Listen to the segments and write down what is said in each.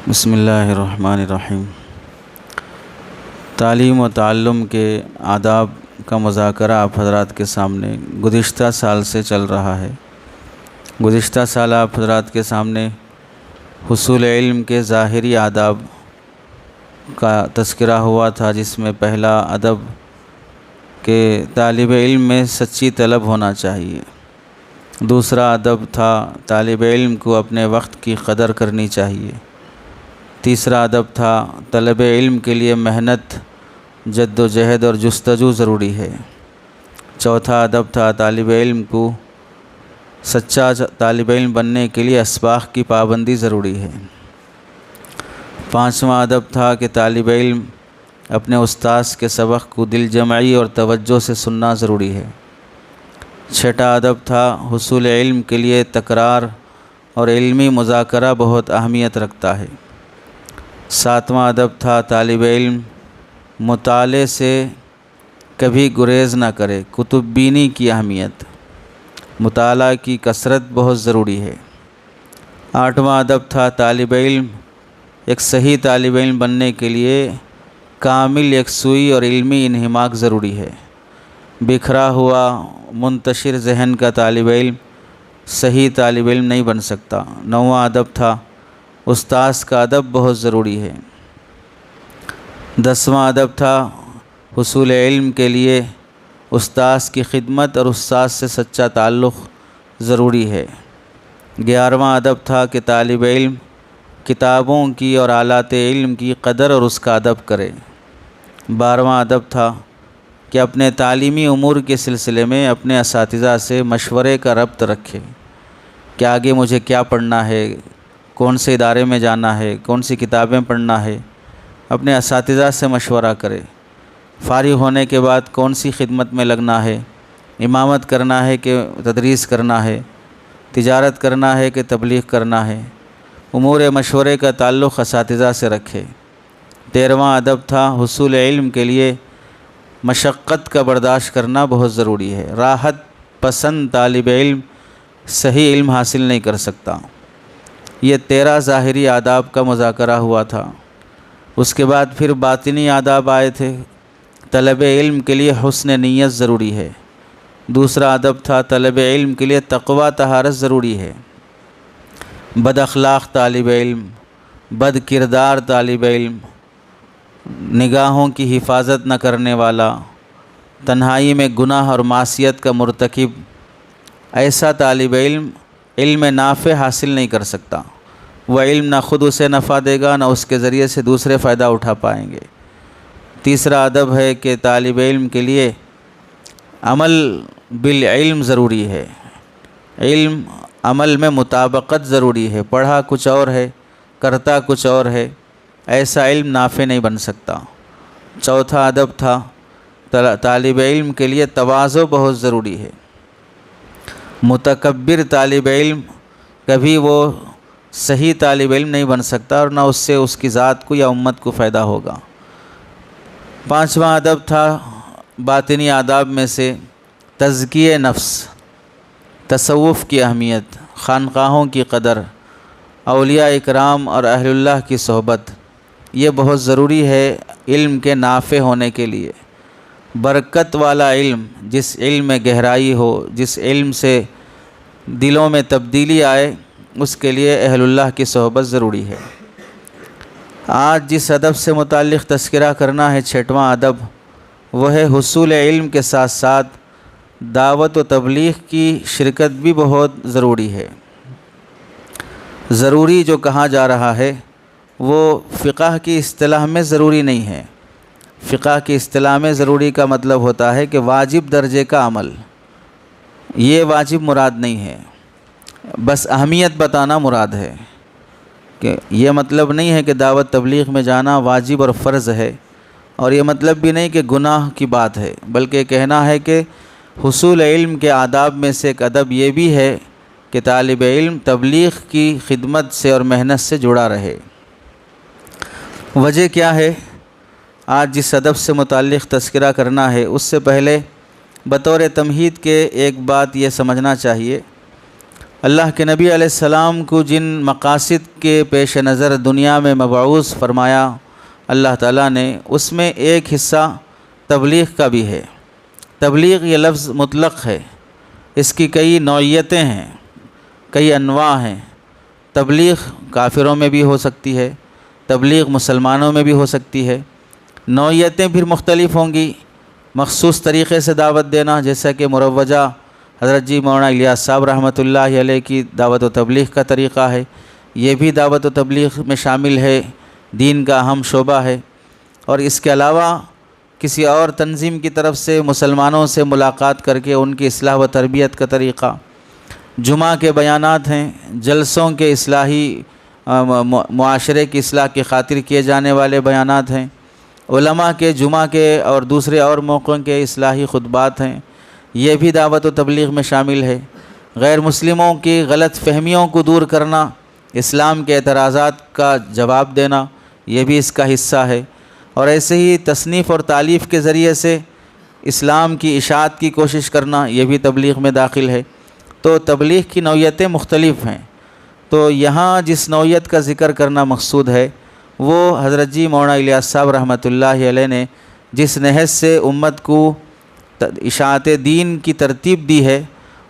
بسم اللہ الرحمن الرحیم۔ تعلیم و تعلم کے آداب کا مذاکرہ آپ حضرات کے سامنے گزشتہ سال سے چل رہا ہے۔ گزشتہ سال آپ حضرات کے سامنے حصول علم کے ظاہری آداب کا تذکرہ ہوا تھا، جس میں پہلا ادب کہ طالب علم میں سچی طلب ہونا چاہیے۔ دوسرا ادب تھا طالب علم کو اپنے وقت کی قدر کرنی چاہیے۔ تیسرا ادب تھا طلب علم کے لیے محنت، جد و جہد اور جستجو ضروری ہے۔ چوتھا ادب تھا طالب علم کو سچا طالب علم بننے کے لیے اسباق کی پابندی ضروری ہے۔ پانچواں ادب تھا کہ طالب علم اپنے استاذ کے سبق کو دل جمعی اور توجہ سے سننا ضروری ہے۔ چھٹا ادب تھا حصول علم کے لیے تکرار اور علمی مذاکرہ بہت اہمیت رکھتا ہے۔ ساتواں ادب تھا طالب علم مطالعے سے کبھی گریز نہ کرے، کتب بینی کی اہمیت، مطالعہ کی کثرت بہت ضروری ہے۔ آٹھواں ادب تھا طالب علم ایک صحیح طالب علم بننے کے لیے کامل یکسوئی اور علمی انہماک ضروری ہے۔ بکھرا ہوا منتشر ذہن کا طالب علم صحیح طالب علم نہیں بن سکتا۔ نوواں ادب تھا استاذ کا ادب بہت ضروری ہے۔ دسواں ادب تھا حصول علم کے لیے استاذ کی خدمت اور استاذ سے سچا تعلق ضروری ہے۔ گیارہواں ادب تھا کہ طالب علم کتابوں کی اور آلات علم کی قدر اور اس کا ادب کرے۔ بارہواں ادب تھا کہ اپنے تعلیمی امور کے سلسلے میں اپنے اساتذہ سے مشورے کا ربط رکھے کہ آگے مجھے کیا پڑھنا ہے، کون سے ادارے میں جانا ہے، کون سی کتابیں پڑھنا ہے، اپنے اساتذہ سے مشورہ کرے۔ فارغ ہونے کے بعد کون سی خدمت میں لگنا ہے، امامت کرنا ہے کہ تدریس کرنا ہے، تجارت کرنا ہے کہ تبلیغ کرنا ہے، امور مشورے کا تعلق اساتذہ سے رکھے۔ 13واں ادب تھا حصول علم کے لیے مشقت کا برداشت کرنا بہت ضروری ہے۔ راحت پسند طالب علم صحیح علم حاصل نہیں کر سکتا۔ یہ 13 ظاہری آداب کا مذاکرہ ہوا تھا۔ اس کے بعد پھر باطنی آداب آئے تھے۔ طلب علم کے لیے حسن نیت ضروری ہے۔ دوسرا ادب تھا طلب علم کے لیے تقوی طہارت ضروری ہے۔ بد اخلاق طالب علم، بد کردار طالب علم، نگاہوں کی حفاظت نہ کرنے والا، تنہائی میں گناہ اور معصیت کا مرتکب، ایسا طالب علم علم نافع حاصل نہیں کر سکتا۔ وہ علم نہ خود اسے نفع دے گا، نہ اس کے ذریعے سے دوسرے فائدہ اٹھا پائیں گے۔ تیسرا ادب ہے کہ طالب علم کے لیے عمل بالعلم ضروری ہے۔ علم عمل میں مطابقت ضروری ہے۔ پڑھا کچھ اور ہے، کرتا کچھ اور ہے، ایسا علم نافع نہیں بن سکتا۔ چوتھا ادب تھا طالب علم کے لیے تواضع بہت ضروری ہے۔ متکبر طالب علم کبھی وہ صحیح طالب علم نہیں بن سکتا اور نہ اس سے اس کی ذات کو یا امت کو فائدہ ہوگا۔ پانچواں ادب تھا باطنی آداب میں سے تزکیہ نفس، تصوف کی اہمیت، خانقاہوں کی قدر، اولیاء اکرام اور اہل اللہ کی صحبت، یہ بہت ضروری ہے علم کے نافع ہونے کے لیے۔ برکت والا علم، جس علم میں گہرائی ہو، جس علم سے دلوں میں تبدیلی آئے، اس کے لیے اہل اللہ کی صحبت ضروری ہے۔ آج جس ادب سے متعلق تذکرہ کرنا ہے، 6واں ادب، وہ ہے حصول علم کے ساتھ ساتھ دعوت و تبلیغ کی شرکت بھی بہت ضروری ہے۔ ضروری جو کہا جا رہا ہے وہ فقہ کی اصطلاح میں ضروری نہیں ہے۔ فقہ کی اصطلاح میں ضروری کا مطلب ہوتا ہے کہ واجب درجے کا عمل، یہ واجب مراد نہیں ہے، بس اہمیت بتانا مراد ہے۔ کہ یہ مطلب نہیں ہے کہ دعوت تبلیغ میں جانا واجب اور فرض ہے، اور یہ مطلب بھی نہیں کہ گناہ کی بات ہے، بلکہ کہنا ہے کہ حصول علم کے آداب میں سے ایک ادب یہ بھی ہے کہ طالب علم تبلیغ کی خدمت سے اور محنت سے جڑا رہے۔ وجہ کیا ہے؟ آج جس ادب سے متعلق تذکرہ کرنا ہے، اس سے پہلے بطور تمہید کے ایک بات یہ سمجھنا چاہیے اللہ کے نبی علیہ السلام کو جن مقاصد کے پیش نظر دنیا میں مبعوث فرمایا اللہ تعالیٰ نے، اس میں ایک حصہ تبلیغ کا بھی ہے۔ تبلیغ یہ لفظ مطلق ہے، اس کی کئی نوعیتیں ہیں، کئی انواع ہیں۔ تبلیغ کافروں میں بھی ہو سکتی ہے، تبلیغ مسلمانوں میں بھی ہو سکتی ہے۔ نوعیتیں پھر مختلف ہوں گی۔ مخصوص طریقے سے دعوت دینا، جیسا کہ مروجہ حضرت جی مولانا الیاس صاحب رحمۃ اللہ علیہ کی دعوت و تبلیغ کا طریقہ ہے، یہ بھی دعوت و تبلیغ میں شامل ہے، دین کا اہم شعبہ ہے۔ اور اس کے علاوہ کسی اور تنظیم کی طرف سے مسلمانوں سے ملاقات کر کے ان کی اصلاح و تربیت کا طریقہ، جمعہ کے بیانات ہیں، جلسوں کے اصلاحی معاشرے کی اصلاح کی خاطر کیے جانے والے بیانات ہیں، علماء کے جمعہ کے اور دوسرے اور موقعوں کے اصلاحی خطبات ہیں، یہ بھی دعوت و تبلیغ میں شامل ہے۔ غیر مسلموں کی غلط فہمیوں کو دور کرنا، اسلام کے اعتراضات کا جواب دینا، یہ بھی اس کا حصہ ہے۔ اور ایسے ہی تصنیف اور تالیف کے ذریعے سے اسلام کی اشاعت کی کوشش کرنا، یہ بھی تبلیغ میں داخل ہے۔ تو تبلیغ کی نوعیتیں مختلف ہیں۔ تو یہاں جس نوعیت کا ذکر کرنا مقصود ہے وہ حضرت جی مولانا الیاس صاحب رحمۃ اللہ علیہ نے جس نہج سے امت کو اشاعت دین کی ترتیب دی ہے،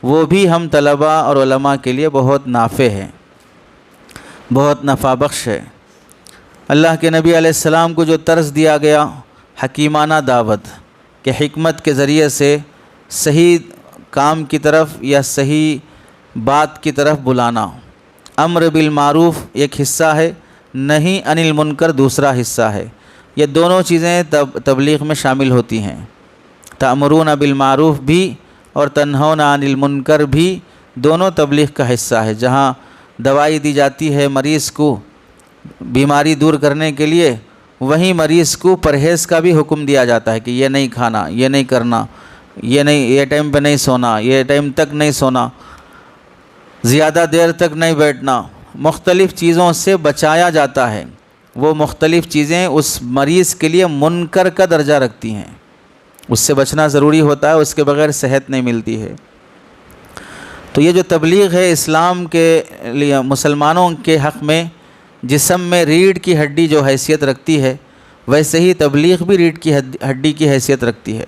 وہ بھی ہم طلباء اور علماء کے لیے بہت نافع ہے، بہت نفع بخش ہے۔ اللہ کے نبی علیہ السلام کو جو طرز دیا گیا حکیمانہ دعوت کہ حکمت کے ذریعے سے صحیح کام کی طرف یا صحیح بات کی طرف بلانا، امر بالمعروف ایک حصہ ہے، نہی عن المنکر دوسرا حصہ ہے۔ یہ دونوں چیزیں تبلیغ میں شامل ہوتی ہیں، تأمرون بالمعروف بھی اور تنہون عن المنکر بھی، دونوں تبلیغ کا حصہ ہے۔ جہاں دوائی دی جاتی ہے مریض کو بیماری دور کرنے کے لیے، وہیں مریض کو پرہیز کا بھی حکم دیا جاتا ہے کہ یہ نہیں کھانا، یہ نہیں کرنا، یہ ٹائم پہ نہیں سونا، یہ ٹائم تک نہیں سونا، زیادہ دیر تک نہیں بیٹھنا۔ مختلف چیزوں سے بچایا جاتا ہے۔ وہ مختلف چیزیں اس مریض کے لیے منکر کا درجہ رکھتی ہیں، اس سے بچنا ضروری ہوتا ہے، اس کے بغیر صحت نہیں ملتی ہے۔ تو یہ جو تبلیغ ہے اسلام کے لیے مسلمانوں کے حق میں، جسم میں ریڑھ کی ہڈی جو حیثیت رکھتی ہے، ویسے ہی تبلیغ بھی ریڑھ کی ہڈی کی حیثیت رکھتی ہے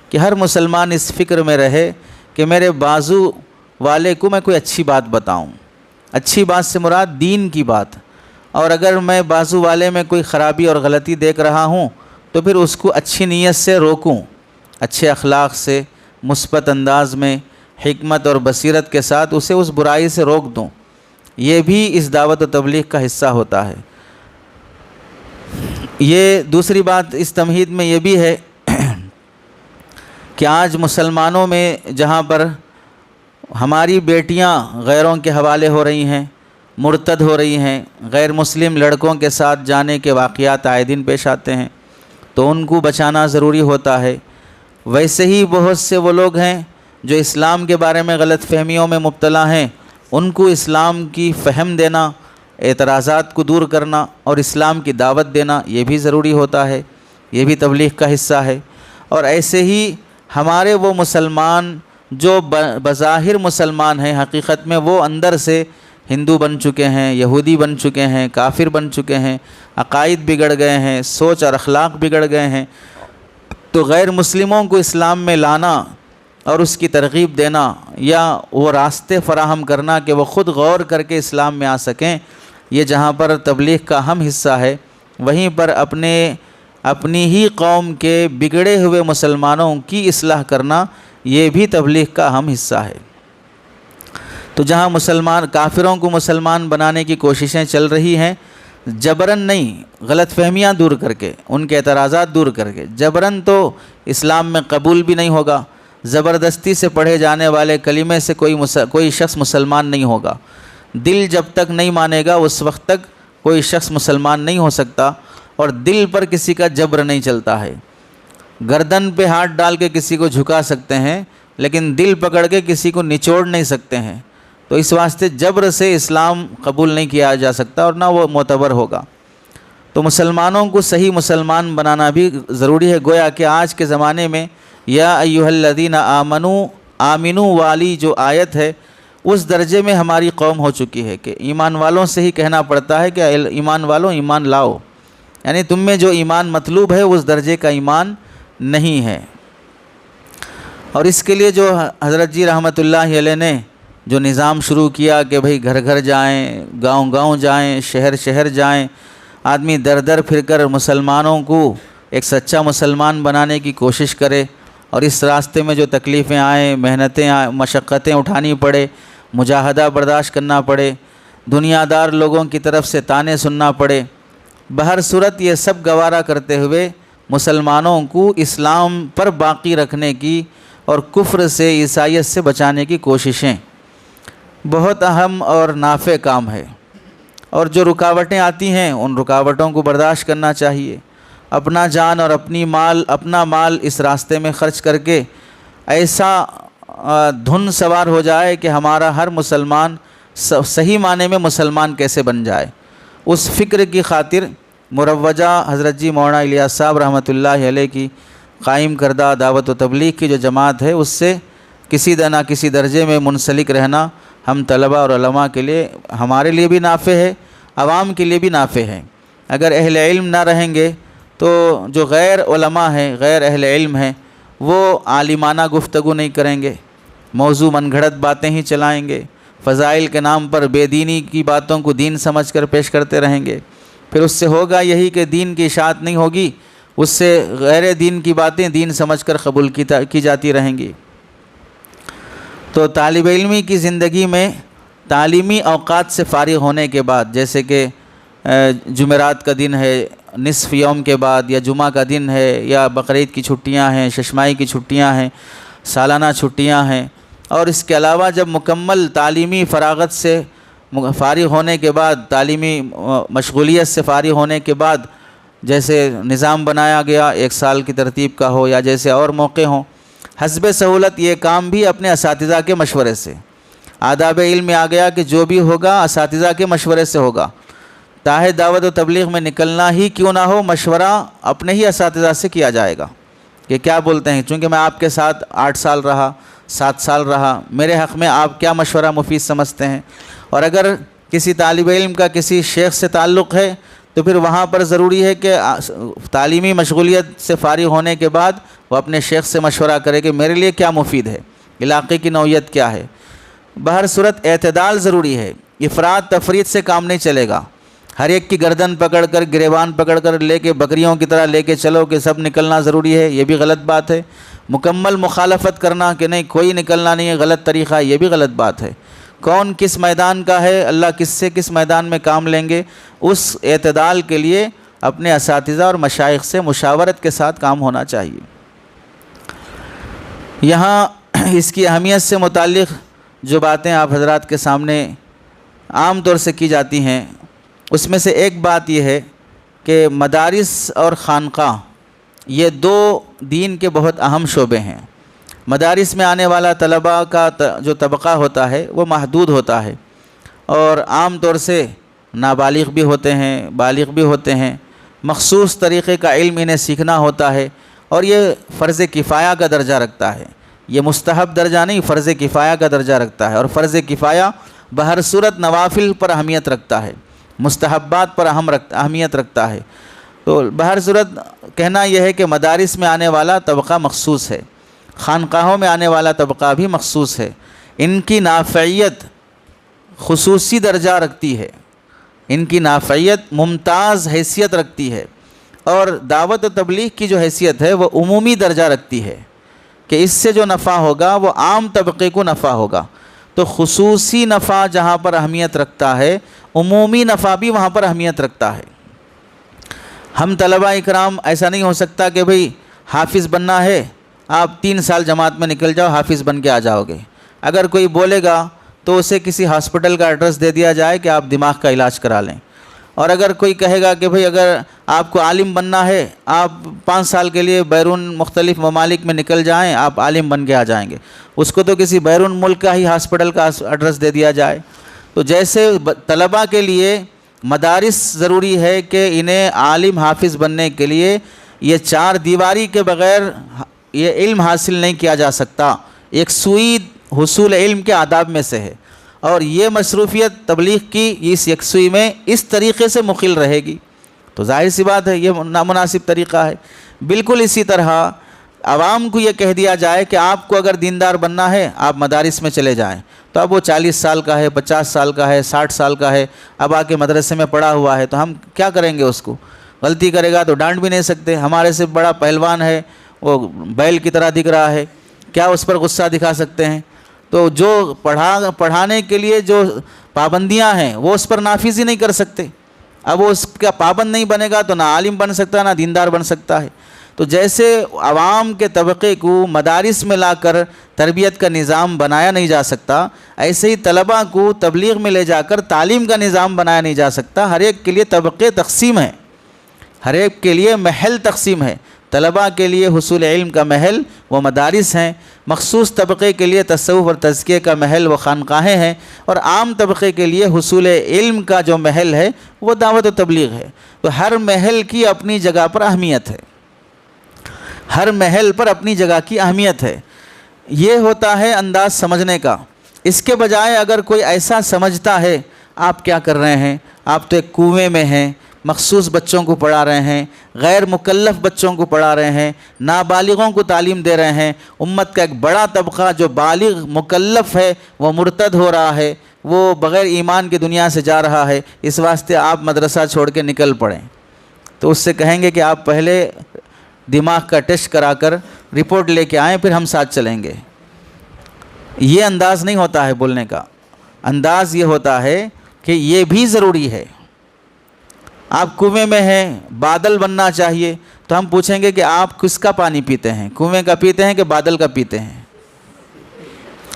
کہ ہر مسلمان اس فکر میں رہے کہ میرے بازو والے کو میں کوئی اچھی بات بتاؤں۔ اچھی بات سے مراد دین کی بات، اور اگر میں بازو والے میں کوئی خرابی اور غلطی دیکھ رہا ہوں تو پھر اس کو اچھی نیت سے روکوں، اچھے اخلاق سے، مثبت انداز میں، حکمت اور بصیرت کے ساتھ اسے اس برائی سے روک دوں۔ یہ بھی اس دعوت و تبلیغ کا حصہ ہوتا ہے۔ یہ دوسری بات اس تمہید میں یہ بھی ہے کہ آج مسلمانوں میں جہاں پر ہماری بیٹیاں غیروں کے حوالے ہو رہی ہیں، مرتد ہو رہی ہیں، غیر مسلم لڑکوں کے ساتھ جانے کے واقعات آئے دن پیش آتے ہیں، تو ان کو بچانا ضروری ہوتا ہے۔ ویسے ہی بہت سے وہ لوگ ہیں جو اسلام کے بارے میں غلط فہمیوں میں مبتلا ہیں، ان کو اسلام کی فہم دینا، اعتراضات کو دور کرنا اور اسلام کی دعوت دینا، یہ بھی ضروری ہوتا ہے، یہ بھی تبلیغ کا حصہ ہے۔ اور ایسے ہی ہمارے وہ مسلمان جو بظاہر مسلمان ہیں، حقیقت میں وہ اندر سے ہندو بن چکے ہیں، یہودی بن چکے ہیں، کافر بن چکے ہیں، عقائد بگڑ گئے ہیں، سوچ اور اخلاق بگڑ گئے ہیں، تو غیر مسلموں کو اسلام میں لانا اور اس کی ترغیب دینا یا وہ راستے فراہم کرنا کہ وہ خود غور کر کے اسلام میں آ سکیں، یہ جہاں پر تبلیغ کا اہم حصہ ہے، وہیں پر اپنی ہی قوم کے بگڑے ہوئے مسلمانوں کی اصلاح کرنا، یہ بھی تبلیغ کا اہم حصہ ہے۔ تو جہاں کافروں کو مسلمان بنانے کی کوششیں چل رہی ہیں، جبراً نہیں، غلط فہمیاں دور کر کے، ان کے اعتراضات دور کر کے، جبراً تو اسلام میں قبول بھی نہیں ہوگا۔ زبردستی سے پڑھے جانے والے کلمے سے کوئی شخص مسلمان نہیں ہوگا۔ دل جب تک نہیں مانے گا اس وقت تک کوئی شخص مسلمان نہیں ہو سکتا، اور دل پر کسی کا جبر نہیں چلتا ہے۔ گردن پہ ہاتھ ڈال کے کسی کو جھکا سکتے ہیں، لیکن دل پکڑ کے کسی کو نچوڑ نہیں سکتے ہیں۔ تو اس واسطے جبر سے اسلام قبول نہیں کیا جا سکتا اور نہ وہ معتبر ہوگا۔ تو مسلمانوں کو صحیح مسلمان بنانا بھی ضروری ہے۔ گویا کہ آج کے زمانے میں یا ایھا الذین آمنو والی جو آیت ہے، اس درجے میں ہماری قوم ہو چکی ہے کہ ایمان والوں سے ہی کہنا پڑتا ہے کہ ایمان والوں ایمان لاؤ، یعنی تم میں جو ایمان مطلوب ہے اس درجے کا ایمان نہیں ہے۔ اور اس کے لیے جو حضرت جی رحمۃ اللہ علیہ نے جو نظام شروع کیا کہ بھئی گھر گھر جائیں، گاؤں گاؤں جائیں، شہر شہر جائیں، آدمی در در پھر کر مسلمانوں کو ایک سچا مسلمان بنانے کی کوشش کرے، اور اس راستے میں جو تکلیفیں آئیں، محنتیں آئیں، مشقتیں اٹھانی پڑے، مجاہدہ برداشت کرنا پڑے، دنیا دار لوگوں کی طرف سے طعنے سننا پڑے، بہر صورت یہ سب گوارا کرتے ہوئے مسلمانوں کو اسلام پر باقی رکھنے کی اور کفر سے، عیسائیت سے بچانے کی کوششیں بہت اہم اور نافع کام ہے۔ اور جو رکاوٹیں آتی ہیں ان رکاوٹوں کو برداشت کرنا چاہیے، اپنا جان اور اپنا مال اس راستے میں خرچ کر کے ایسا دھن سوار ہو جائے کہ ہمارا ہر مسلمان صحیح معنی میں مسلمان کیسے بن جائے، اس فکر کی خاطر مروجہ حضرت جی مولانا الیاس صاحب رحمۃ اللہ علیہ کی قائم کردہ دعوت و تبلیغ کی جو جماعت ہے، اس سے کسی نہ کسی درجے میں منسلک رہنا ہم طلبہ اور علماء کے لیے، ہمارے لیے بھی نافع ہے، عوام کے لیے بھی نافع ہے۔ اگر اہل علم نہ رہیں گے تو جو غیر علماء ہیں، غیر اہل علم ہیں، وہ عالمانہ گفتگو نہیں کریں گے، موضوع من گھڑت باتیں ہی چلائیں گے، فضائل کے نام پر بے دینی کی باتوں کو دین سمجھ کر پیش کرتے رہیں گے، پھر اس سے ہوگا یہی کہ دین کی اشاعت نہیں ہوگی، اس سے غیر دین کی باتیں دین سمجھ کر قبول کی جاتی رہیں گی۔ تو طالب علمی کی زندگی میں تعلیمی اوقات سے فارغ ہونے کے بعد، جیسے کہ جمعرات کا دن ہے، نصف یوم کے بعد، یا جمعہ کا دن ہے، یا بقرعید کی چھٹیاں ہیں، ششمائی کی چھٹیاں ہیں، سالانہ چھٹیاں ہیں، اور اس کے علاوہ جب مکمل تعلیمی فراغت سے فارغ ہونے کے بعد، تعلیمی مشغولیت سے فارغ ہونے کے بعد، جیسے نظام بنایا گیا 1 سال کی ترتیب کا ہو یا جیسے اور موقع ہوں، حسب سہولت یہ کام بھی اپنے اساتذہ کے مشورے سے، آداب علم میں آ گیا کہ جو بھی ہوگا اساتذہ کے مشورے سے ہوگا، چاہے دعوت و تبلیغ میں نکلنا ہی کیوں نہ ہو، مشورہ اپنے ہی اساتذہ سے کیا جائے گا کہ کیا بولتے ہیں، چونکہ میں آپ کے ساتھ 8 سال رہا، 7 سال رہا، میرے حق میں آپ کیا مشورہ مفید سمجھتے ہیں۔ اور اگر کسی طالب علم کا کسی شیخ سے تعلق ہے تو پھر وہاں پر ضروری ہے کہ تعلیمی مشغولیت سے فارغ ہونے کے بعد وہ اپنے شیخ سے مشورہ کرے کہ میرے لیے کیا مفید ہے، علاقے کی نوعیت کیا ہے۔ بہر صورت اعتدال ضروری ہے، افراط تفریط سے کام نہیں چلے گا، ہر ایک کی گردن پکڑ کر، گریبان پکڑ کر لے کے بکریوں کی طرح لے کے چلو کہ سب نکلنا ضروری ہے، یہ بھی غلط بات ہے۔ مکمل مخالفت کرنا کہ نہیں کوئی نکلنا نہیں ہے، غلط طریقہ ہے، یہ بھی غلط بات ہے۔ کون کس میدان کا ہے، اللہ کس سے کس میدان میں کام لیں گے، اس اعتدال کے لیے اپنے اساتذہ اور مشائخ سے مشاورت کے ساتھ کام ہونا چاہیے۔ یہاں اس کی اہمیت سے متعلق جو باتیں آپ حضرات کے سامنے عام طور سے کی جاتی ہیں، اس میں سے ایک بات یہ ہے کہ مدارس اور خانقاہ یہ 2 دین کے بہت اہم شعبے ہیں۔ مدارس میں آنے والا طلباء کا جو طبقہ ہوتا ہے وہ محدود ہوتا ہے، اور عام طور سے نابالغ بھی ہوتے ہیں، بالغ بھی ہوتے ہیں، مخصوص طریقے کا علم انہیں سیکھنا ہوتا ہے، اور یہ فرض کفایہ کا درجہ رکھتا ہے، یہ مستحب درجہ نہیں، فرض کفایہ کا درجہ رکھتا ہے، اور فرض کفایہ بہر صورت نوافل پر اہمیت رکھتا ہے، مستحبات پر اہمیت رکھتا ہے۔ تو بہر صورت کہنا یہ ہے کہ مدارس میں آنے والا طبقہ مخصوص ہے، خانقاہوں میں آنے والا طبقہ بھی مخصوص ہے، ان کی نافعیت خصوصی درجہ رکھتی ہے، ان کی نافعیت ممتاز حیثیت رکھتی ہے، اور دعوت و تبلیغ کی جو حیثیت ہے وہ عمومی درجہ رکھتی ہے کہ اس سے جو نفع ہوگا وہ عام طبقے کو نفع ہوگا۔ تو خصوصی نفع جہاں پر اہمیت رکھتا ہے، عمومی نفع بھی وہاں پر اہمیت رکھتا ہے۔ ہم طلباء اکرام ایسا نہیں ہو سکتا کہ بھئی حافظ بننا ہے، آپ 3 سال جماعت میں نکل جاؤ، حافظ بن کے آ جاؤ گے۔ اگر کوئی بولے گا تو اسے کسی ہاسپٹل کا ایڈریس دے دیا جائے کہ آپ دماغ کا علاج کرا لیں، اور اگر کوئی کہے گا کہ بھئی اگر آپ کو عالم بننا ہے، آپ 5 سال کے لیے بیرون مختلف ممالک میں نکل جائیں، آپ عالم بن کے آ جائیں گے، اس کو تو کسی بیرون ملک کا ہی ہاسپٹل کا ایڈریس دے دیا جائے۔ تو جیسے طلباء کے لیے مدارس ضروری ہے کہ انہیں عالم حافظ بننے کے لیے یہ 4 دیواری کے بغیر یہ علم حاصل نہیں کیا جا سکتا، ایک سوئی حصول علم کے آداب میں سے ہے۔ اور یہ مصروفیت تبلیغ کی اس یکسوئی میں اس طریقے سے مخل رہے گی تو ظاہر سی بات ہے یہ نامناسب طریقہ ہے۔ بالکل اسی طرح عوام کو یہ کہہ دیا جائے کہ آپ کو اگر دیندار بننا ہے آپ مدارس میں چلے جائیں، تو اب وہ 40 سال کا ہے، 50 سال کا ہے، 60 سال کا ہے، اب آ کے مدرسے میں پڑھا ہوا ہے، تو ہم کیا کریں گے؟ اس کو غلطی کرے گا تو ڈانٹ بھی نہیں سکتے۔ ہمارے سے بڑا پہلوان ہے، وہ بیل کی طرح دکھ رہا ہے، کیا اس پر غصہ دکھا سکتے ہیں؟ تو جو پڑھانے کے لیے جو پابندیاں ہیں وہ اس پر نافذ ہی نہیں کر سکتے۔ اب وہ اس کا پابند نہیں بنے گا تو نہ عالم بن سکتا نہ دیندار بن سکتا ہے۔ تو جیسے عوام کے طبقے کو مدارس میں لا کر تربیت کا نظام بنایا نہیں جا سکتا، ایسے ہی طلباء کو تبلیغ میں لے جا کر تعلیم کا نظام بنایا نہیں جا سکتا۔ ہر ایک کے لیے طبقے تقسیم ہیں، ہر ایک کے لیے محل تقسیم ہے۔ طلباء کے لیے حصول علم کا محل وہ مدارس ہیں، مخصوص طبقے کے لیے تصوف اور تزکیے کا محل وہ خانقاہیں ہیں، اور عام طبقے کے لیے حصول علم کا جو محل ہے وہ دعوت و تبلیغ ہے۔ تو ہر محل کی اپنی جگہ پر اہمیت ہے، ہر محل پر اپنی جگہ کی اہمیت ہے۔ یہ ہوتا ہے انداز سمجھنے کا۔ اس کے بجائے اگر کوئی ایسا سمجھتا ہے آپ کیا کر رہے ہیں، آپ تو ایک کنویں میں ہیں، مخصوص بچوں کو پڑھا رہے ہیں، غیر مکلف بچوں کو پڑھا رہے ہیں، نابالغوں کو تعلیم دے رہے ہیں، امت کا ایک بڑا طبقہ جو بالغ مکلف ہے وہ مرتد ہو رہا ہے، وہ بغیر ایمان کی دنیا سے جا رہا ہے، اس واسطے آپ مدرسہ چھوڑ کے نکل پڑیں، تو اس سے کہیں گے کہ آپ پہلے دماغ کا ٹیسٹ کرا کر رپورٹ لے کے آئیں پھر ہم ساتھ چلیں گے۔ یہ انداز نہیں ہوتا ہے بولنے کا، انداز یہ ہوتا ہے کہ یہ بھی ضروری ہے۔ آپ کنویں میں ہیں، بادل بننا چاہیے، تو ہم پوچھیں گے کہ آپ کس کا پانی پیتے ہیں، کنویں کا پیتے ہیں کہ بادل کا پیتے ہیں؟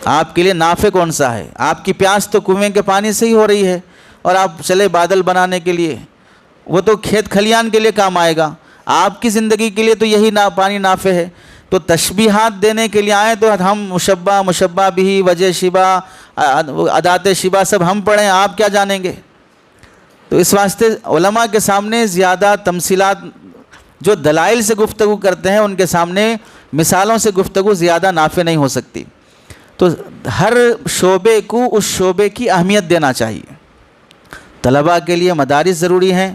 آپ کے لیے نافع کون سا ہے؟ آپ کی پیاس تو کنویں کے پانی سے ہی ہو رہی ہے، اور آپ چلے بادل بنانے کے لیے، وہ تو کھیت کھلیان کے لیے کام آئے گا، آپ کی زندگی کے لیے تو یہی پانی نافع ہے۔ تو تشبیہات دینے کے لیے آئیں تو ہم مشبہ بھی، وجہ شبہ، ادات شبہ سب ہم پڑھیں، آپ کیا جانیں گے؟ تو اس واسطے علماء کے سامنے زیادہ تمثیلات، جو دلائل سے گفتگو کرتے ہیں ان کے سامنے مثالوں سے گفتگو زیادہ نافع نہیں ہو سکتی۔ تو ہر شعبے کو اس شعبے کی اہمیت دینا چاہیے۔ طلباء کے لیے مدارس ضروری ہیں،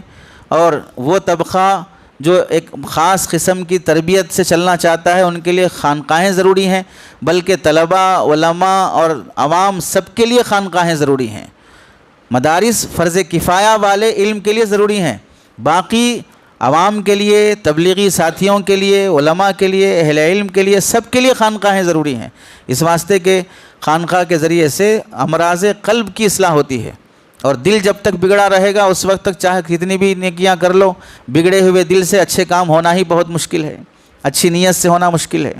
اور وہ طبقہ جو ایک خاص قسم کی تربیت سے چلنا چاہتا ہے ان کے لیے خانقاہیں ضروری ہیں، بلکہ طلباء، علماء اور عوام سب کے لیے خانقاہیں ضروری ہیں۔ مدارس فرض کفایہ والے علم کے لیے ضروری ہیں، باقی عوام کے لیے، تبلیغی ساتھیوں کے لیے، علماء کے لیے، اہل علم کے لیے، سب کے لیے خانقاہیں ضروری ہیں، اس واسطے کہ خانقاہ کے ذریعے سے امراض قلب کی اصلاح ہوتی ہے، اور دل جب تک بگڑا رہے گا اس وقت تک چاہے کتنی بھی نیکیاں کر لو، بگڑے ہوئے دل سے اچھے کام ہونا ہی بہت مشکل ہے، اچھی نیت سے ہونا مشکل ہے۔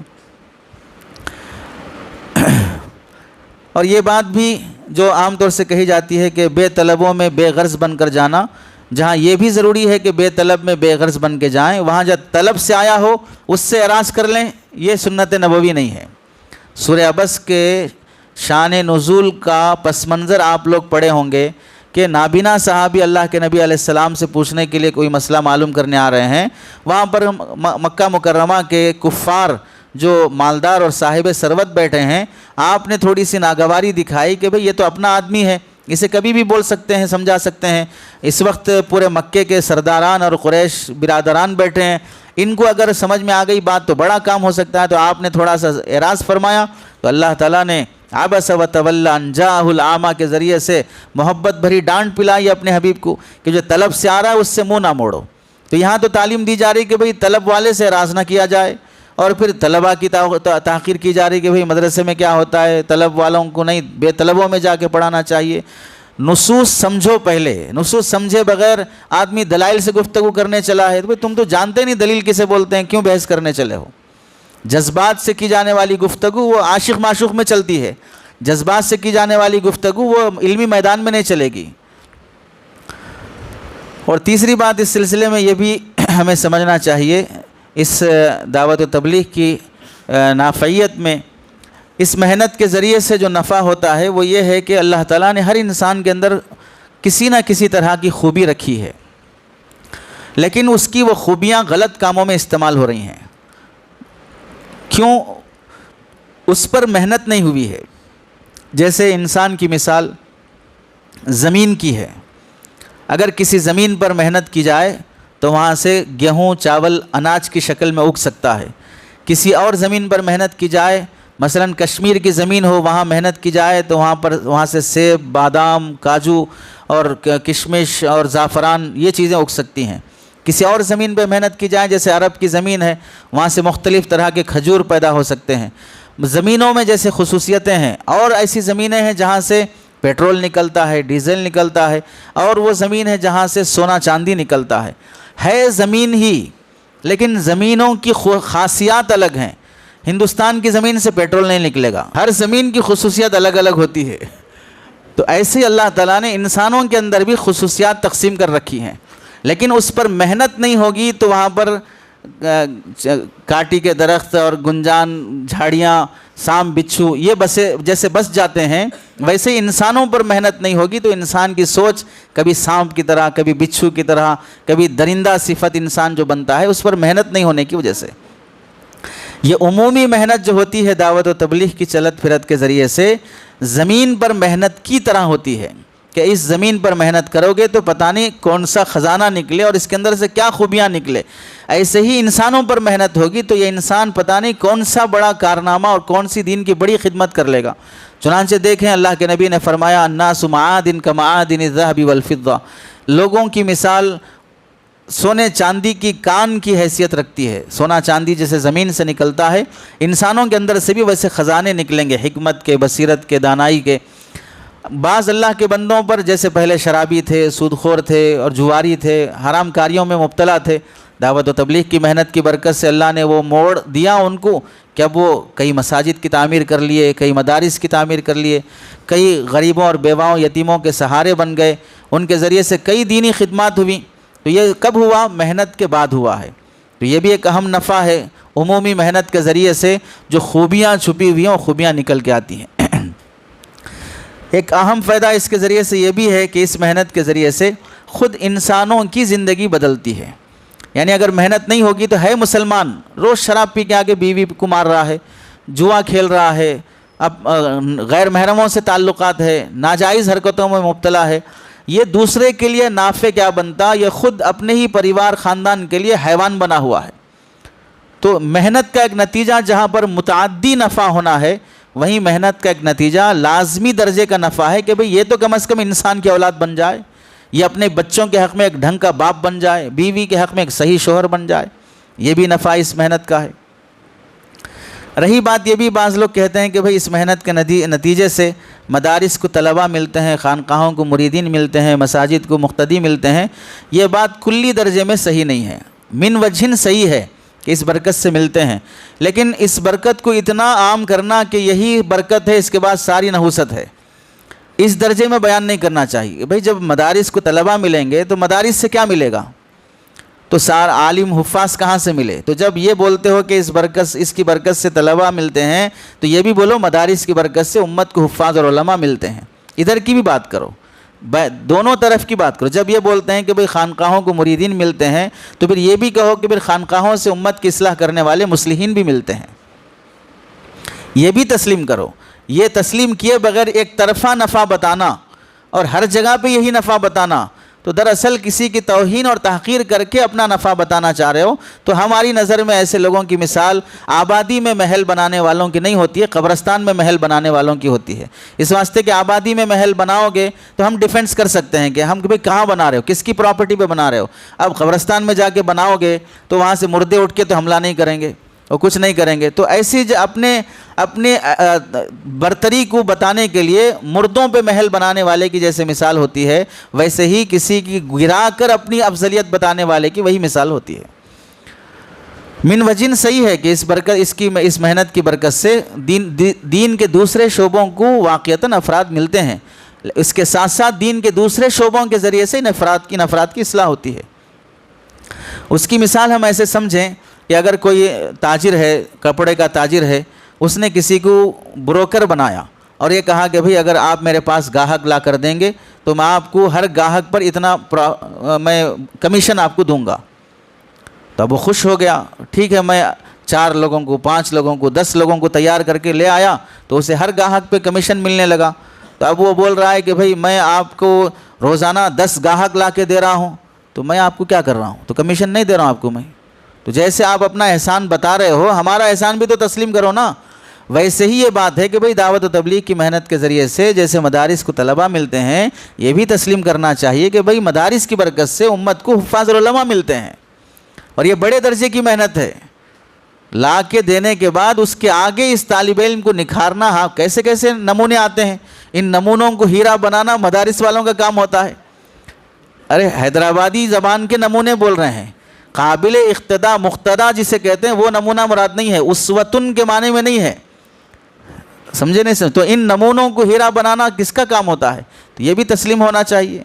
اور یہ بات بھی جو عام طور سے کہی جاتی ہے کہ بے طلبوں میں بے غرض بن کر جانا، جہاں یہ بھی ضروری ہے کہ بے طلب میں بے غرض بن کے جائیں، وہاں جب طلب سے آیا ہو اس سے اعراض کر لیں، یہ سنت نبوی نہیں ہے۔ سورہ عبس کے شان نزول کا پس منظر آپ لوگ پڑھے ہوں گے کہ نابینا صحابی اللہ کے نبی علیہ السلام سے پوچھنے کے لیے کوئی مسئلہ معلوم کرنے آ رہے ہیں، وہاں پر مکہ مکرمہ کے کفار جو مالدار اور صاحب ثروت بیٹھے ہیں، آپ نے تھوڑی سی ناگواری دکھائی کہ بھئی یہ تو اپنا آدمی ہے، اسے کبھی بھی بول سکتے ہیں، سمجھا سکتے ہیں، اس وقت پورے مکے کے سرداران اور قریش برادران بیٹھے ہیں، ان کو اگر سمجھ میں آ گئی بات تو بڑا کام ہو سکتا ہے، تو آپ نے تھوڑا سا اعراض فرمایا، تو اللہ تعالیٰ نے عبس وتولی ان جاءہ الاعمی کے ذریعے سے محبت بھری ڈانٹ پلائی اپنے حبیب کو کہ جو طلب سے آ رہا ہے اس سے منہ نہ موڑو۔ تو یہاں تو تعلیم دی جا رہی کہ بھئی طلب والے سے اعراض نہ کیا جائے، اور پھر طلباء کی تحقیر کی جا رہی کہ بھئی مدرسے میں کیا ہوتا ہے، طلب والوں کو نہیں، بے طلبوں میں جا کے پڑھانا چاہیے۔ نصوص سمجھو، پہلے نصوص سمجھے بغیر آدمی دلائل سے گفتگو کرنے چلا ہے، تو بھئی تم تو جانتے نہیں دلیل کسے بولتے ہیں، کیوں بحث کرنے چلے ہو؟ جذبات سے کی جانے والی گفتگو وہ عاشق معشوق میں چلتی ہے، جذبات سے کی جانے والی گفتگو وہ علمی میدان میں نہیں چلے گی۔ اور تیسری بات اس سلسلے میں یہ بھی ہمیں سمجھنا چاہیے، اس دعوت و تبلیغ کی نافعیت میں اس محنت کے ذریعے سے جو نفع ہوتا ہے وہ یہ ہے کہ اللہ تعالیٰ نے ہر انسان کے اندر کسی نہ کسی طرح کی خوبی رکھی ہے، لیکن اس کی وہ خوبیاں غلط کاموں میں استعمال ہو رہی ہیں۔ کیوں؟ اس پر محنت نہیں ہوئی ہے، جیسے انسان کی مثال زمین کی ہے، اگر کسی زمین پر محنت کی جائے تو وہاں سے گیہوں، چاول، اناج کی شکل میں اگ سکتا ہے۔ کسی اور زمین پر محنت کی جائے، مثلا کشمیر کی زمین ہو، وہاں محنت کی جائے تو وہاں سے سیب، بادام، کاجو اور کشمش اور زعفران یہ چیزیں اگ سکتی ہیں۔ کسی اور زمین پہ محنت کی جائے جیسے عرب کی زمین ہے، وہاں سے مختلف طرح کے کھجور پیدا ہو سکتے ہیں۔ زمینوں میں جیسے خصوصیتیں ہیں، اور ایسی زمینیں ہیں جہاں سے پیٹرول نکلتا ہے، ڈیزل نکلتا ہے، اور وہ زمین ہے جہاں سے سونا چاندی نکلتا ہے زمین ہی، لیکن زمینوں کی خاصیات الگ ہیں۔ ہندوستان کی زمین سے پیٹرول نہیں نکلے گا، ہر زمین کی خصوصیت الگ الگ ہوتی ہے۔ تو ایسے اللہ تعالیٰ نے انسانوں کے اندر بھی خصوصیات تقسیم کر رکھی ہیں، لیکن اس پر محنت نہیں ہوگی تو وہاں پر کاٹی کے درخت اور گنجان، جھاڑیاں، سانپ، بچھو یہ جیسے بس جاتے ہیں، ویسے انسانوں پر محنت نہیں ہوگی تو انسان کی سوچ کبھی سانپ کی طرح، کبھی بچھو کی طرح، کبھی درندہ صفت انسان جو بنتا ہے اس پر محنت نہیں ہونے کی وجہ سے۔ یہ عمومی محنت جو ہوتی ہے دعوت و تبلیغ کی چلت پھرت کے ذریعے سے، زمین پر محنت کی طرح ہوتی ہے کہ اس زمین پر محنت کرو گے تو پتہ نہیں کون سا خزانہ نکلے اور اس کے اندر سے کیا خوبیاں نکلے۔ ایسے ہی انسانوں پر محنت ہوگی تو یہ انسان پتہ نہیں کون سا بڑا کارنامہ اور کون سی دین کی بڑی خدمت کر لے گا۔ چنانچہ دیکھیں اللہ کے نبی نے فرمایا الناس معادن کمعادن الذهب والفضہ، لوگوں کی مثال سونے چاندی کی کان کی حیثیت رکھتی ہے۔ سونا چاندی جیسے زمین سے نکلتا ہے، انسانوں کے اندر سے بھی ویسے خزانے نکلیں گے، حکمت کے، بصیرت کے، دانائی کے۔ بعض اللہ کے بندوں پر جیسے پہلے شرابی تھے، سود خور تھے اور جواری تھے، حرام کاریوں میں مبتلا تھے، دعوت و تبلیغ کی محنت کی برکت سے اللہ نے وہ موڑ دیا ان کو کہ اب وہ کئی مساجد کی تعمیر کر لیے، کئی مدارس کی تعمیر کر لیے، کئی غریبوں اور بیواؤں، یتیموں کے سہارے بن گئے، ان کے ذریعے سے کئی دینی خدمات ہوئیں۔ تو یہ کب ہوا؟ محنت کے بعد ہوا ہے۔ تو یہ بھی ایک اہم نفع ہے، عمومی محنت کے ذریعے سے جو خوبیاں چھپی ہوئی ہیں وہ خوبیاں نکل کے آتی ہیں۔ ایک اہم فائدہ اس کے ذریعے سے یہ بھی ہے کہ اس محنت کے ذریعے سے خود انسانوں کی زندگی بدلتی ہے۔ یعنی اگر محنت نہیں ہوگی تو ہے مسلمان روز شراب پی کے آگے بیوی کو مار رہا ہے، جوا کھیل رہا ہے، اب غیر محرموں سے تعلقات ہے، ناجائز حرکتوں میں مبتلا ہے، یہ دوسرے کے لیے نافع کیا بنتا، یہ خود اپنے ہی پریوار خاندان کے لیے حیوان بنا ہوا ہے۔ تو محنت کا ایک نتیجہ جہاں پر متعدی نفع ہونا ہے، وہیں محنت کا ایک نتیجہ لازمی درجے کا نفع ہے کہ بھئی یہ تو کم از کم انسان کی اولاد بن جائے، یہ اپنے بچوں کے حق میں ایک ڈھنگ کا باپ بن جائے، بیوی کے حق میں ایک صحیح شوہر بن جائے، یہ بھی نفع اس محنت کا ہے۔ رہی بات یہ بھی بعض لوگ کہتے ہیں کہ بھئی اس محنت کے نتیجے سے مدارس کو طلباء ملتے ہیں، خانقاہوں کو مریدین ملتے ہیں، مساجد کو مقتدی ملتے ہیں، یہ بات کلی درجے میں صحیح نہیں ہے۔ من وجہن صحیح ہے کہ اس برکت سے ملتے ہیں، لیکن اس برکت کو اتنا عام کرنا کہ یہی برکت ہے اس کے بعد ساری نحوست ہے، اس درجے میں بیان نہیں کرنا چاہیے۔ بھئی جب مدارس کو طلباء ملیں گے تو مدارس سے کیا ملے گا؟ تو عالم حفاظ کہاں سے ملے؟ تو جب یہ بولتے ہو کہ اس کی برکت سے طلباء ملتے ہیں تو یہ بھی بولو مدارس کی برکت سے امت کو حفاظ اور علماء ملتے ہیں۔ ادھر کی بھی بات کرو، دونوں طرف کی بات کرو۔ جب یہ بولتے ہیں کہ بھئی خانقاہوں کو مریدین ملتے ہیں تو پھر یہ بھی کہو کہ پھر خانقاہوں سے امت کی اصلاح کرنے والے مصلحین بھی ملتے ہیں، یہ بھی تسلیم کرو۔ یہ تسلیم کیے بغیر ایک طرفہ نفع بتانا اور ہر جگہ پہ یہی نفع بتانا تو دراصل کسی کی توہین اور تحقیر کر کے اپنا نفع بتانا چاہ رہے ہو۔ تو ہماری نظر میں ایسے لوگوں کی مثال آبادی میں محل بنانے والوں کی نہیں ہوتی ہے، قبرستان میں محل بنانے والوں کی ہوتی ہے۔ اس واسطے کہ آبادی میں محل بناؤ گے تو ہم ڈیفینس کر سکتے ہیں کہ ہم بھئی کہاں بنا رہے ہو، کس کی پراپرٹی پہ بنا رہے ہو۔ اب قبرستان میں جا کے بناؤ گے تو وہاں سے مردے اٹھ کے تو حملہ نہیں کریں گے اور کچھ نہیں کریں گے۔ تو ایسی اپنے برتری کو بتانے کے لیے مردوں پہ محل بنانے والے کی جیسے مثال ہوتی ہے، ویسے ہی کسی کی گرا کر اپنی افضلیت بتانے والے کی وہی مثال ہوتی ہے۔ من وجن صحیح ہے کہ اس محنت کی برکت سے دین کے دوسرے شعبوں کو واقعتاً افراد ملتے ہیں، اس کے ساتھ ساتھ دین کے دوسرے شعبوں کے ذریعے سے ان افراد کی اصلاح ہوتی ہے۔ اس کی مثال ہم ایسے سمجھیں کہ اگر کوئی تاجر ہے، کپڑے کا تاجر ہے، اس نے کسی کو بروکر بنایا اور یہ کہا کہ بھئی اگر آپ میرے پاس گاہک لا کر دیں گے تو میں آپ کو ہر گاہک پر اتنا میں کمیشن آپ کو دوں گا۔ تو اب وہ خوش ہو گیا، ٹھیک ہے میں 4 لوگوں کو، 5 لوگوں کو، 10 لوگوں کو تیار کر کے لے آیا تو اسے ہر گاہک پہ کمیشن ملنے لگا۔ تو اب وہ بول رہا ہے کہ بھائی میں آپ کو روزانہ 10 گاہک لا کے دے رہا ہوں، تو میں آپ کو کیا کر رہا ہوں؟ تو کمیشن نہیں دے رہا ہوں آپ کو میں۔ تو جیسے آپ اپنا احسان بتا رہے ہو، ہمارا احسان بھی تو تسلیم کرو نا۔ ویسے ہی یہ بات ہے کہ بھئی دعوت و تبلیغ کی محنت کے ذریعے سے جیسے مدارس کو طلباء ملتے ہیں، یہ بھی تسلیم کرنا چاہیے کہ بھئی مدارس کی برکت سے امت کو حفاظ العلماء ملتے ہیں، اور یہ بڑے درجے کی محنت ہے۔ لا کے دینے کے بعد اس کے آگے اس طالب علم کو نکھارنا، ہاں کیسے کیسے نمونے آتے ہیں، ان نمونوں کو ہیرا بنانا مدارس والوں کا کام ہوتا ہے۔ ارے حیدرآبادی زبان کے نمونے بول رہے ہیں، قابل اقتداء مقتدیٰ جسے کہتے ہیں وہ نمونہ مراد نہیں ہے، اسوتن کے معنی میں نہیں ہے، سمجھے نہیں سمجھے؟ تو ان نمونوں کو ہیرا بنانا کس کا کام ہوتا ہے؟ تو یہ بھی تسلیم ہونا چاہیے۔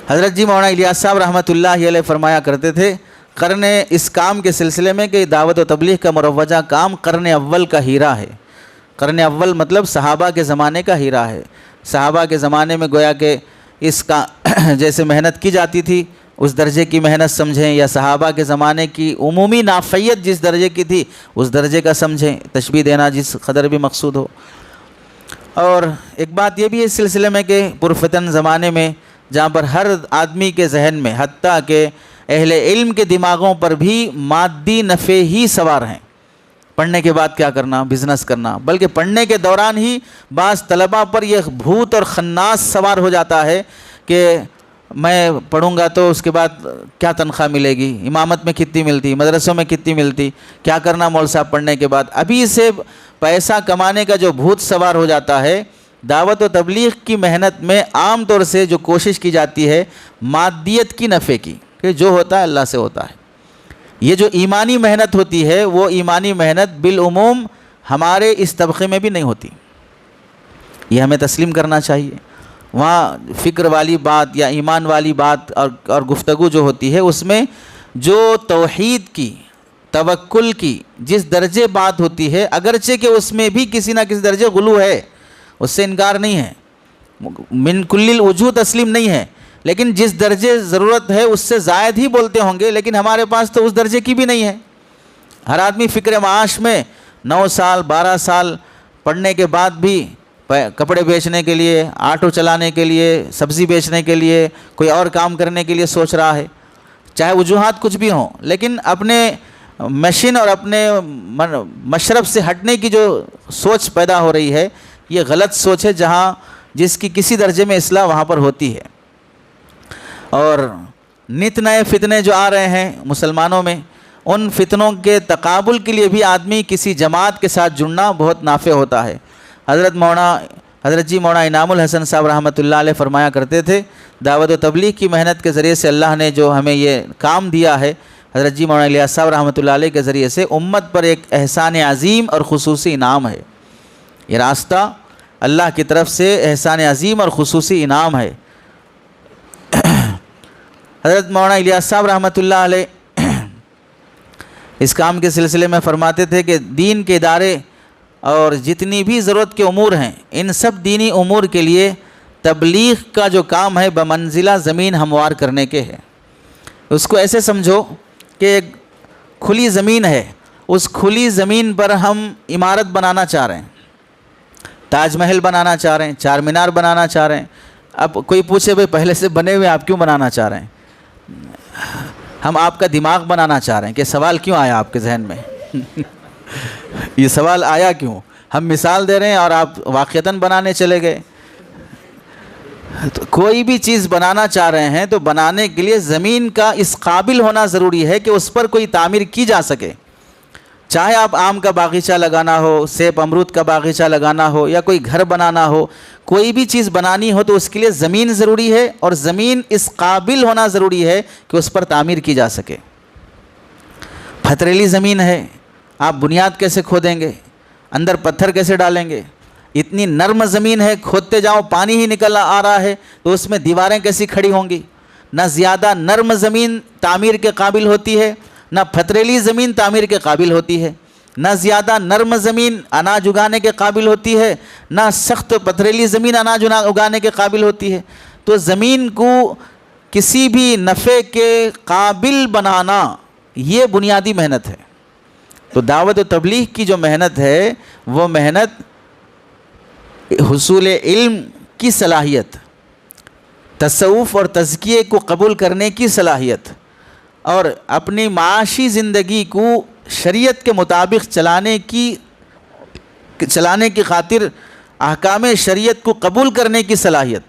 حضرت جی مولانا الیاس صاحب رحمۃ اللہ علیہ فرمایا کرتے تھے قرن اس کام کے سلسلے میں کہ دعوت و تبلیغ کا مروجہ کام قرن اول کا ہیرا ہے۔ قرن اول مطلب صحابہ کے زمانے کا ہیرا ہے۔ صحابہ کے زمانے میں گویا کہ اس کا جیسے محنت کی جاتی تھی اس درجے کی محنت سمجھیں، یا صحابہ کے زمانے کی عمومی نافعیت جس درجے کی تھی اس درجے کا سمجھیں، تشبیہ دینا جس قدر بھی مقصود ہو۔ اور ایک بات یہ بھی ہے اس سلسلے میں کہ پرفتن زمانے میں جہاں پر ہر آدمی کے ذہن میں حتیٰ کہ اہل علم کے دماغوں پر بھی مادی نفع ہی سوار ہیں، پڑھنے کے بعد کیا کرنا، بزنس کرنا، بلکہ پڑھنے کے دوران ہی بعض طلباء پر یہ بھوت اور خناس سوار ہو جاتا ہے کہ میں پڑھوں گا تو اس کے بعد کیا تنخواہ ملے گی، امامت میں کتنی ملتی، مدرسوں میں کتنی ملتی، کیا کرنا مول صاحب پڑھنے کے بعد۔ ابھی سے پیسہ کمانے کا جو بھوت سوار ہو جاتا ہے، دعوت و تبلیغ کی محنت میں عام طور سے جو کوشش کی جاتی ہے مادیت کی نفع کی، کہ جو ہوتا ہے اللہ سے ہوتا ہے۔ یہ جو ایمانی محنت ہوتی ہے وہ ایمانی محنت بالعموم ہمارے اس طبقے میں بھی نہیں ہوتی، یہ ہمیں تسلیم کرنا چاہیے۔ وہاں فکر والی بات یا ایمان والی بات اور گفتگو جو ہوتی ہے اس میں جو توحید کی، توکل کی جس درجے بات ہوتی ہے، اگرچہ کہ اس میں بھی کسی نہ کسی درجے غلو ہے، اس سے انکار نہیں ہے، من کل الوجوہ تسلیم نہیں ہے، لیکن جس درجے ضرورت ہے اس سے زائد ہی بولتے ہوں گے، لیکن ہمارے پاس تو اس درجے کی بھی نہیں ہے۔ ہر آدمی فکر معاش میں 9 سال 12 سال پڑھنے کے بعد بھی کپڑے بیچنے کے لیے، آٹو چلانے کے لیے، سبزی بیچنے کے لیے، کوئی اور کام کرنے کے لیے سوچ رہا ہے، چاہے وجوہات کچھ بھی ہوں، لیکن اپنے مشن اور اپنے مشرب سے ہٹنے کی جو سوچ پیدا ہو رہی ہے یہ غلط سوچ ہے، جہاں جس کی کسی درجے میں اصلاح وہاں پر ہوتی ہے۔ اور نت نئے فتنے جو آ رہے ہیں مسلمانوں میں، ان فتنوں کے تقابل کے لیے بھی آدمی کسی جماعت کے ساتھ جڑنا بہت نافع ہوتا ہے۔ حضرت جی مولانا انعام الحسن صاحب رحمۃ اللہ علیہ فرمایا کرتے تھے دعوت و تبلیغ کی محنت کے ذریعے سے اللہ نے جو ہمیں یہ کام دیا ہے، حضرت جی مولانا الیاس صاحب رحمۃ اللہ علیہ کے ذریعے سے امت پر ایک احسان عظیم اور خصوصی انعام ہے۔ یہ راستہ اللہ کی طرف سے احسان عظیم اور خصوصی انعام ہے۔ حضرت مولانا الیاس صاحب رحمۃ اللہ علیہ اس کام کے سلسلے میں فرماتے تھے کہ دین کے ادارے اور جتنی بھی ضرورت کے امور ہیں، ان سب دینی امور کے لیے تبلیغ کا جو کام ہے بمنزلہ زمین ہموار کرنے کے ہے۔ اس کو ایسے سمجھو کہ ایک کھلی زمین ہے، اس کھلی زمین پر ہم عمارت بنانا چاہ رہے ہیں، تاج محل بنانا چاہ رہے ہیں، چار مینار بنانا چاہ رہے ہیں۔ اب کوئی پوچھے بھئی پہلے سے بنے ہوئے آپ کیوں بنانا چاہ رہے ہیں؟ ہم آپ کا دماغ بنانا چاہ رہے ہیں کہ سوال کیوں آیا آپ کے ذہن میں؟ یہ سوال آیا کیوں؟ ہم مثال دے رہے ہیں اور آپ واقعتاً بنانے چلے گئے۔ تو کوئی بھی چیز بنانا چاہ رہے ہیں تو بنانے کے لیے زمین کا اس قابل ہونا ضروری ہے کہ اس پر کوئی تعمیر کی جا سکے۔ چاہے آپ آم کا باغیچہ لگانا ہو، سیب امرود کا باغیچہ لگانا ہو، یا کوئی گھر بنانا ہو، کوئی بھی چیز بنانی ہو تو اس کے لیے زمین ضروری ہے، اور زمین اس قابل ہونا ضروری ہے کہ اس پر تعمیر کی جا سکے۔ پتھریلی زمین ہے، آپ بنیاد کیسے کھودیں گے؟ اندر پتھر کیسے ڈالیں گے؟ اتنی نرم زمین ہے، کھودتے جاؤ پانی ہی نکل آ رہا ہے تو اس میں دیواریں کیسی کھڑی ہوں گی؟ نہ زیادہ نرم زمین تعمیر کے قابل ہوتی ہے، نہ پتھریلی زمین تعمیر کے قابل ہوتی ہے، نہ زیادہ نرم زمین اناج اگانے کے قابل ہوتی ہے، نہ سخت پتھریلی زمین اناج اگانے کے قابل ہوتی ہے۔ تو زمین کو کسی بھی نفع کے قابل بنانا یہ بنیادی محنت ہے۔ تو دعوت و تبلیغ کی جو محنت ہے وہ محنت حصول علم کی صلاحیت، تصوف اور تزکیے کو قبول کرنے کی صلاحیت، اور اپنی معاشی زندگی کو شریعت کے مطابق چلانے کی خاطر احکام شریعت کو قبول کرنے کی صلاحیت.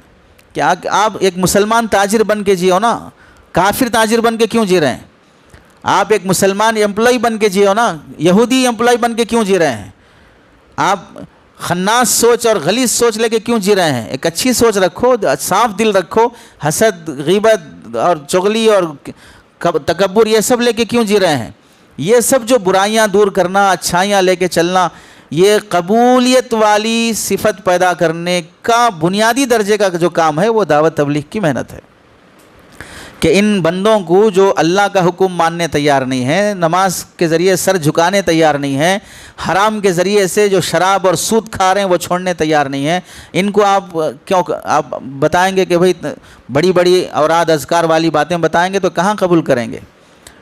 کہ آپ ایک مسلمان تاجر بن کے جیو نا، کافر تاجر بن کے کیوں جی رہے ہیں؟ آپ ایک مسلمان امپلائی بن کے جیو نا، یہودی امپلائی بن کے کیوں جی رہے ہیں؟ آپ خناس سوچ اور غلیظ سوچ لے کے کیوں جی رہے ہیں؟ ایک اچھی سوچ رکھو، صاف دل رکھو. حسد، غیبت اور چغلی اور تکبر یہ سب لے کے کیوں جی رہے ہیں؟ یہ سب جو برائیاں دور کرنا، اچھائیاں لے کے چلنا، یہ قبولیت والی صفت پیدا کرنے کا بنیادی درجے کا جو کام ہے وہ دعوت تبلیغ کی محنت ہے. کہ ان بندوں کو جو اللہ کا حکم ماننے تیار نہیں ہیں، نماز کے ذریعے سر جھکانے تیار نہیں ہیں، حرام کے ذریعے سے جو شراب اور سود کھا رہے ہیں وہ چھوڑنے تیار نہیں ہیں، ان کو آپ بتائیں گے کہ بھئی بڑی بڑی اوراد اذکار والی باتیں بتائیں گے تو کہاں قبول کریں گے؟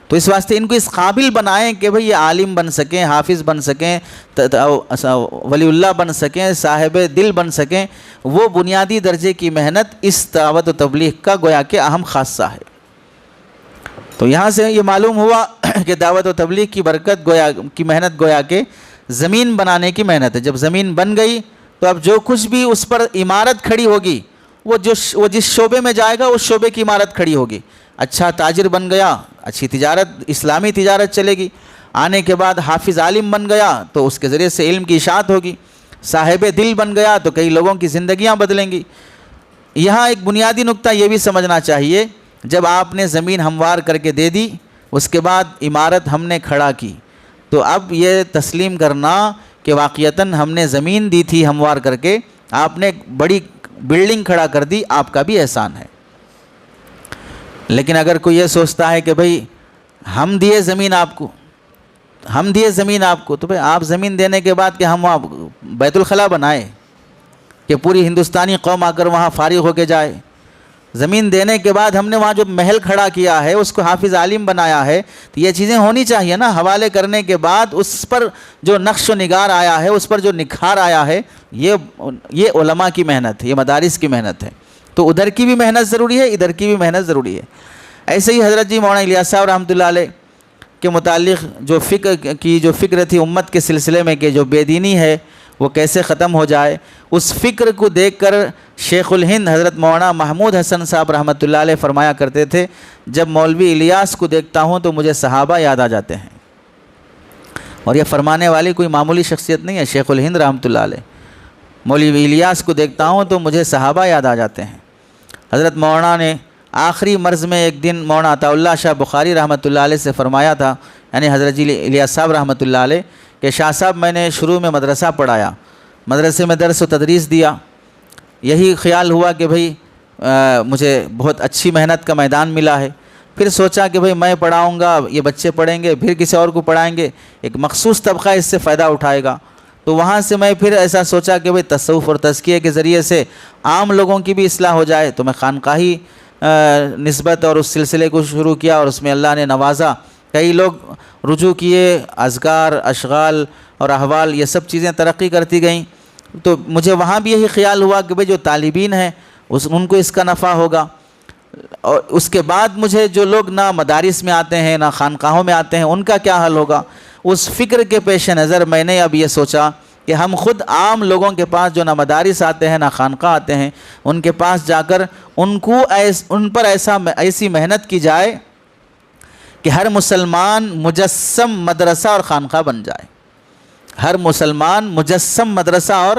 تو اس واسطے ان کو اس قابل بنائیں کہ بھئی یہ عالم بن سکیں، حافظ بن سکیں، ولی اللہ بن سکیں، صاحب دل بن سکیں. وہ بنیادی درجے کی محنت اس دعوت و تبلیغ کا گویا کہ اہم خاصہ ہے. تو یہاں سے یہ معلوم ہوا کہ دعوت و تبلیغ کی برکت کی محنت گویا کہ زمین بنانے کی محنت ہے. جب زمین بن گئی تو اب جو کچھ بھی اس پر عمارت کھڑی ہوگی وہ جس شعبے میں جائے گا اس شعبے کی عمارت کھڑی ہوگی. اچھا تاجر بن گیا، اچھی تجارت، اسلامی تجارت چلے گی. آنے کے بعد حافظ عالم بن گیا تو اس کے ذریعے سے علم کی اشاعت ہوگی. صاحب دل بن گیا تو کئی لوگوں کی زندگیاں بدلیں گی. یہاں ایک بنیادی نقطہ یہ بھی سمجھنا چاہیے، جب آپ نے زمین ہموار کر کے دے دی، اس کے بعد عمارت ہم نے کھڑا کی، تو اب یہ تسلیم کرنا کہ واقعتاً ہم نے زمین دی تھی ہموار کر کے، آپ نے ایک بڑی بلڈنگ کھڑا کر دی، آپ کا بھی احسان ہے. لیکن اگر کوئی یہ سوچتا ہے کہ بھئی ہم دیے زمین آپ کو، تو بھئی آپ زمین دینے کے بعد کہ ہم وہاں بیت الخلا بنائے کہ پوری ہندوستانی قوم آ کر وہاں فارغ ہو کے جائے؟ زمین دینے کے بعد ہم نے وہاں جو محل کھڑا کیا ہے، اس کو حافظ عالم بنایا ہے، تو یہ چیزیں ہونی چاہیے نا. حوالے کرنے کے بعد اس پر جو نقش و نگار آیا ہے، اس پر جو نکھار آیا ہے، یہ علماء کی محنت ہے، یہ مدارس کی محنت ہے. تو ادھر کی بھی محنت ضروری ہے، ادھر کی بھی محنت ضروری ہے. ایسے ہی حضرت جی مولانا الیاس صاحب رحمۃ اللہ علیہ کے متعلق جو فکر تھی امت کے سلسلے میں کہ جو بے دینی ہے وہ کیسے ختم ہو جائے، اس فکر کو دیکھ کر شیخ الہند حضرت مولانا محمود حسن صاحب رحمۃ اللہ علیہ فرمایا کرتے تھے، جب مولوی الیاس کو دیکھتا ہوں تو مجھے صحابہ یاد آ جاتے ہیں. اور یہ فرمانے والی کوئی معمولی شخصیت نہیں ہے، شیخ الہند رحمۃ اللہ علیہ. مولوی الیاس کو دیکھتا ہوں تو مجھے صحابہ یاد آ جاتے ہیں. حضرت مولانا نے آخری مرض میں ایک دن مولانا عطا اللہ شاہ بخاری رحمۃ اللہ علیہ سے فرمایا تھا، یعنی حضرت جی الیاس صاحب رحمۃ اللہ علیہ، کہ شاہ صاحب میں نے شروع میں مدرسہ پڑھایا، مدرسے میں درس و تدریس دیا، یہی خیال ہوا کہ بھئی مجھے بہت اچھی محنت کا میدان ملا ہے. پھر سوچا کہ بھئی میں پڑھاؤں گا، یہ بچے پڑھیں گے، پھر کسی اور کو پڑھائیں گے، ایک مخصوص طبقہ اس سے فائدہ اٹھائے گا. تو وہاں سے میں پھر ایسا سوچا کہ بھئی تصوف اور تزکیے کے ذریعے سے عام لوگوں کی بھی اصلاح ہو جائے. تو میں خانقاہی نسبت اور اس سلسلے کو شروع کیا، اور اس میں اللہ نے نوازا، کئی لوگ رجوع کیے، اذکار، اشغال اور احوال یہ سب چیزیں ترقی کرتی گئیں. تو مجھے وہاں بھی یہی خیال ہوا کہ بھئی جو طالبین ہیں ان کو اس کا نفع ہوگا. اور اس کے بعد مجھے جو لوگ نہ مدارس میں آتے ہیں نہ خانقاہوں میں آتے ہیں ان کا کیا حل ہوگا. اس فکر کے پیش نظر میں نے اب یہ سوچا کہ ہم خود عام لوگوں کے پاس جو نہ مدارس آتے ہیں نہ خانقاہ آتے ہیں، ان کے پاس جا کر ان پر ایسی محنت کی جائے کہ ہر مسلمان مجسم مدرسہ اور خانقاہ بن جائے. ہر مسلمان مجسم مدرسہ اور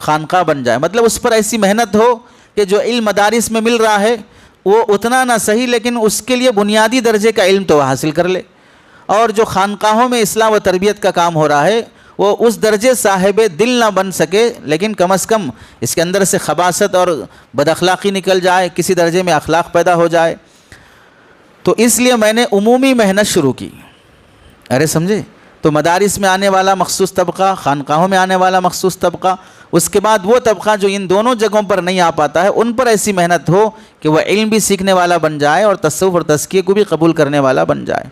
خانقاہ بن جائے. مطلب اس پر ایسی محنت ہو کہ جو علم مدارس میں مل رہا ہے وہ اتنا نہ صحیح لیکن اس کے لیے بنیادی درجے کا علم تو حاصل کر لے، اور جو خانقاہوں میں اصلاح و تربیت کا کام ہو رہا ہے وہ اس درجے صاحب دل نہ بن سکے لیکن کم از کم اس کے اندر سے خباثت اور بد اخلاقی نکل جائے، کسی درجے میں اخلاق پیدا ہو جائے. تو اس لیے میں نے عمومی محنت شروع کی. ارے سمجھے؟ تو مدارس میں آنے والا مخصوص طبقہ، خانقاہوں میں آنے والا مخصوص طبقہ، اس کے بعد وہ طبقہ جو ان دونوں جگہوں پر نہیں آ پاتا ہے ان پر ایسی محنت ہو کہ وہ علم بھی سیکھنے والا بن جائے اور تصوف اور تزکیے کو بھی قبول کرنے والا بن جائے.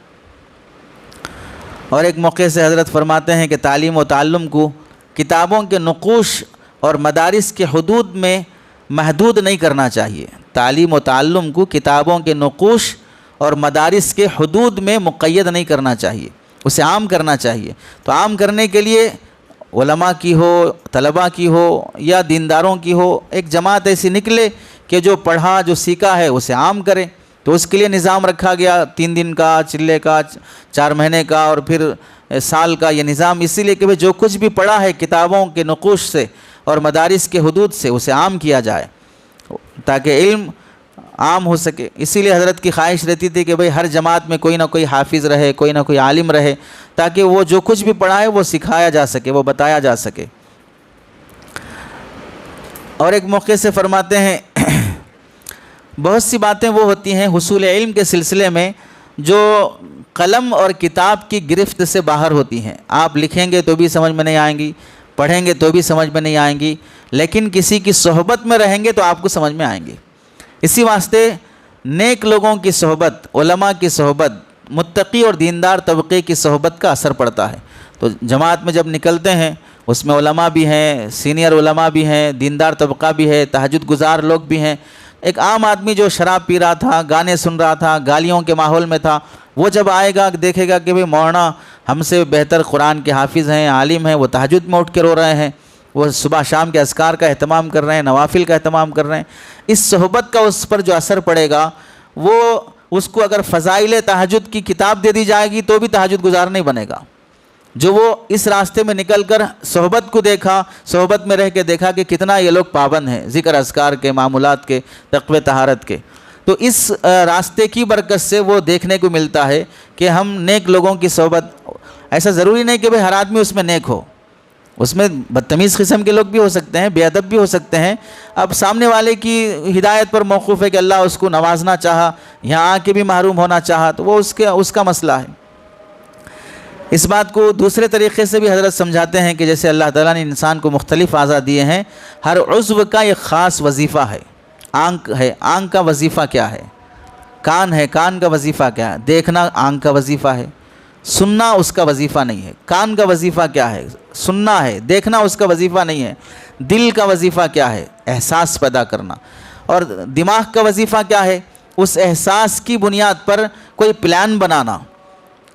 اور ایک موقع سے حضرت فرماتے ہیں کہ تعلیم و تعلم کو کتابوں کے نقوش اور مدارس کے حدود میں محدود نہیں کرنا چاہیے. تعلیم و تعلم کو کتابوں کے نقوش اور مدارس کے حدود میں مقید نہیں کرنا چاہیے، اسے عام کرنا چاہیے. تو عام کرنے کے لیے علماء کی ہو، طلباء کی ہو یا دینداروں کی ہو، ایک جماعت ایسی نکلے کہ جو پڑھا جو سیکھا ہے اسے عام کرے. تو اس کے لیے نظام رکھا گیا 3 دن کا، چلے کا، 4 مہینے کا اور پھر سال کا. یہ نظام اسی لیے کہ جو کچھ بھی پڑھا ہے کتابوں کے نقوش سے اور مدارس کے حدود سے اسے عام کیا جائے تاکہ علم عام ہو سکے. اسی لیے حضرت کی خواہش رہتی تھی کہ بھئی ہر جماعت میں کوئی نہ کوئی حافظ رہے، کوئی نہ کوئی عالم رہے، تاکہ وہ جو کچھ بھی پڑھا ہے وہ سکھایا جا سکے، وہ بتایا جا سکے. اور ایک موقع سے فرماتے ہیں بہت سی باتیں وہ ہوتی ہیں حصول علم کے سلسلے میں جو قلم اور کتاب کی گرفت سے باہر ہوتی ہیں. آپ لکھیں گے تو بھی سمجھ میں نہیں آئیں گی، پڑھیں گے تو بھی سمجھ میں نہیں آئیں گی، لیکن کسی کی صحبت میں رہیں گے تو آپ کو سمجھ میں آئیں گی. اسی واسطے نیک لوگوں کی صحبت، علماء کی صحبت، متقی اور دیندار طبقے کی صحبت کا اثر پڑتا ہے. تو جماعت میں جب نکلتے ہیں اس میں علماء بھی ہیں، سینئر علماء بھی ہیں، دیندار طبقہ بھی ہے، تہجد گزار لوگ بھی ہیں. ایک عام آدمی جو شراب پی رہا تھا، گانے سن رہا تھا، گالیوں کے ماحول میں تھا، وہ جب آئے گا دیکھے گا کہ بھئی مولانا ہم سے بہتر قرآن کے حافظ ہیں، عالم ہیں، وہ تہجد میں اٹھ کے رو رہے ہیں، وہ صبح شام کے اذکار کا اہتمام کر رہے ہیں، نوافل کا اہتمام کر رہے ہیں. اس صحبت کا اس پر جو اثر پڑے گا، وہ اس کو اگر فضائل تہجد کی کتاب دے دی جائے گی تو بھی تہجد گزار نہیں بنے گا. جو وہ اس راستے میں نکل کر صحبت کو دیکھا، صحبت میں رہ کے دیکھا کہ کتنا یہ لوگ پابند ہیں ذکر اذکار کے، معمولات کے، تقوی طہارت کے، تو اس راستے کی برکت سے وہ دیکھنے کو ملتا ہے کہ ہم نیک لوگوں کی صحبت. ایسا ضروری نہیں کہ بھئی ہر آدمی اس میں نیک ہو، اس میں بدتمیز قسم کے لوگ بھی ہو سکتے ہیں، بے ادب بھی ہو سکتے ہیں. اب سامنے والے کی ہدایت پر موقوف ہے کہ اللہ اس کو نوازنا چاہا، یہاں آ کے بھی محروم ہونا چاہا، تو وہ اس کا مسئلہ ہے. اس بات کو دوسرے طریقے سے بھی حضرت سمجھاتے ہیں کہ جیسے اللہ تعالیٰ نے انسان کو مختلف اعضاء دیے ہیں، ہر عضو کا ایک خاص وظیفہ ہے. آنکھ ہے، آنکھ کا وظیفہ کیا ہے؟ کان ہے، کان کا وظیفہ کیا ہے؟ دیکھنا آنکھ کا وظیفہ ہے، سننا اس کا وظیفہ نہیں ہے. کان کا وظیفہ کیا ہے؟ سننا ہے، دیکھنا اس کا وظیفہ نہیں ہے. دل کا وظیفہ کیا ہے؟ احساس پیدا کرنا. اور دماغ کا وظیفہ کیا ہے؟ اس احساس کی بنیاد پر کوئی پلان بنانا.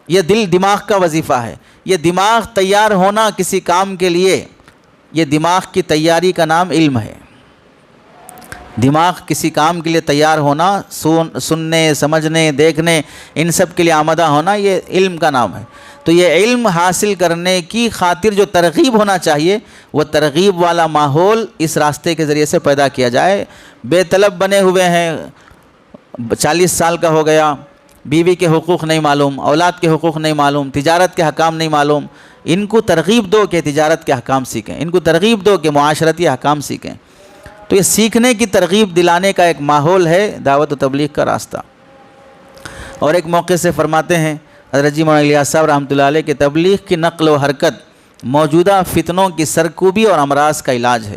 یہ دماغ کا وظیفہ ہے. یہ دماغ تیار ہونا کسی کام کے لیے، یہ دماغ کی تیاری کا نام علم ہے. دماغ کسی کام کے لیے تیار ہونا، سننے، سمجھنے، دیکھنے، ان سب کے لیے آمادہ ہونا، یہ علم کا نام ہے. تو یہ علم حاصل کرنے کی خاطر جو ترغیب ہونا چاہیے، وہ ترغیب والا ماحول اس راستے کے ذریعے سے پیدا کیا جائے. بے طلب بنے ہوئے ہیں، 40 سال کا ہو گیا، بیوی کے حقوق نہیں معلوم، اولاد کے حقوق نہیں معلوم، تجارت کے حکام نہیں معلوم. ان کو ترغیب دو کہ تجارت کے حکام سیکھیں، ان کو ترغیب دو کہ معاشرتی حکام سیکھیں. تو یہ سیکھنے کی ترغیب دلانے کا ایک ماحول ہے دعوت و تبلیغ کا راستہ. اور ایک موقع سے فرماتے ہیں حضرت جی مولانا الیاس صاحب رحمۃ اللہ علیہ کہ تبلیغ کی نقل و حرکت موجودہ فتنوں کی سرکوبی اور امراض کا علاج ہے.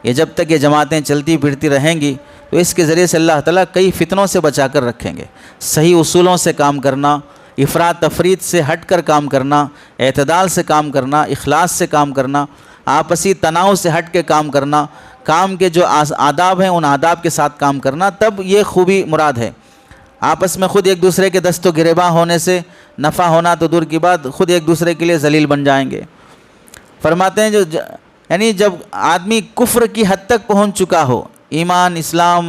یہ جب تک یہ جماعتیں چلتی پھرتی رہیں گی تو اس کے ذریعے سے اللہ تعالیٰ کئی فتنوں سے بچا کر رکھیں گے. صحیح اصولوں سے کام کرنا، افراط تفریط سے ہٹ کر کام کرنا، اعتدال سے کام کرنا، اخلاص سے کام کرنا، آپسی تناؤ سے ہٹ کے کام کرنا، کام کے جو آداب ہیں ان آداب کے ساتھ کام کرنا، تب یہ خوبی مراد ہے. آپس میں خود ایک دوسرے کے دست و گریباں ہونے سے نفع ہونا تو دور کی بات، خود ایک دوسرے کے لیے ذلیل بن جائیں گے. فرماتے ہیں یعنی جب آدمی کفر کی حد تک پہنچ چکا ہو، ایمان اسلام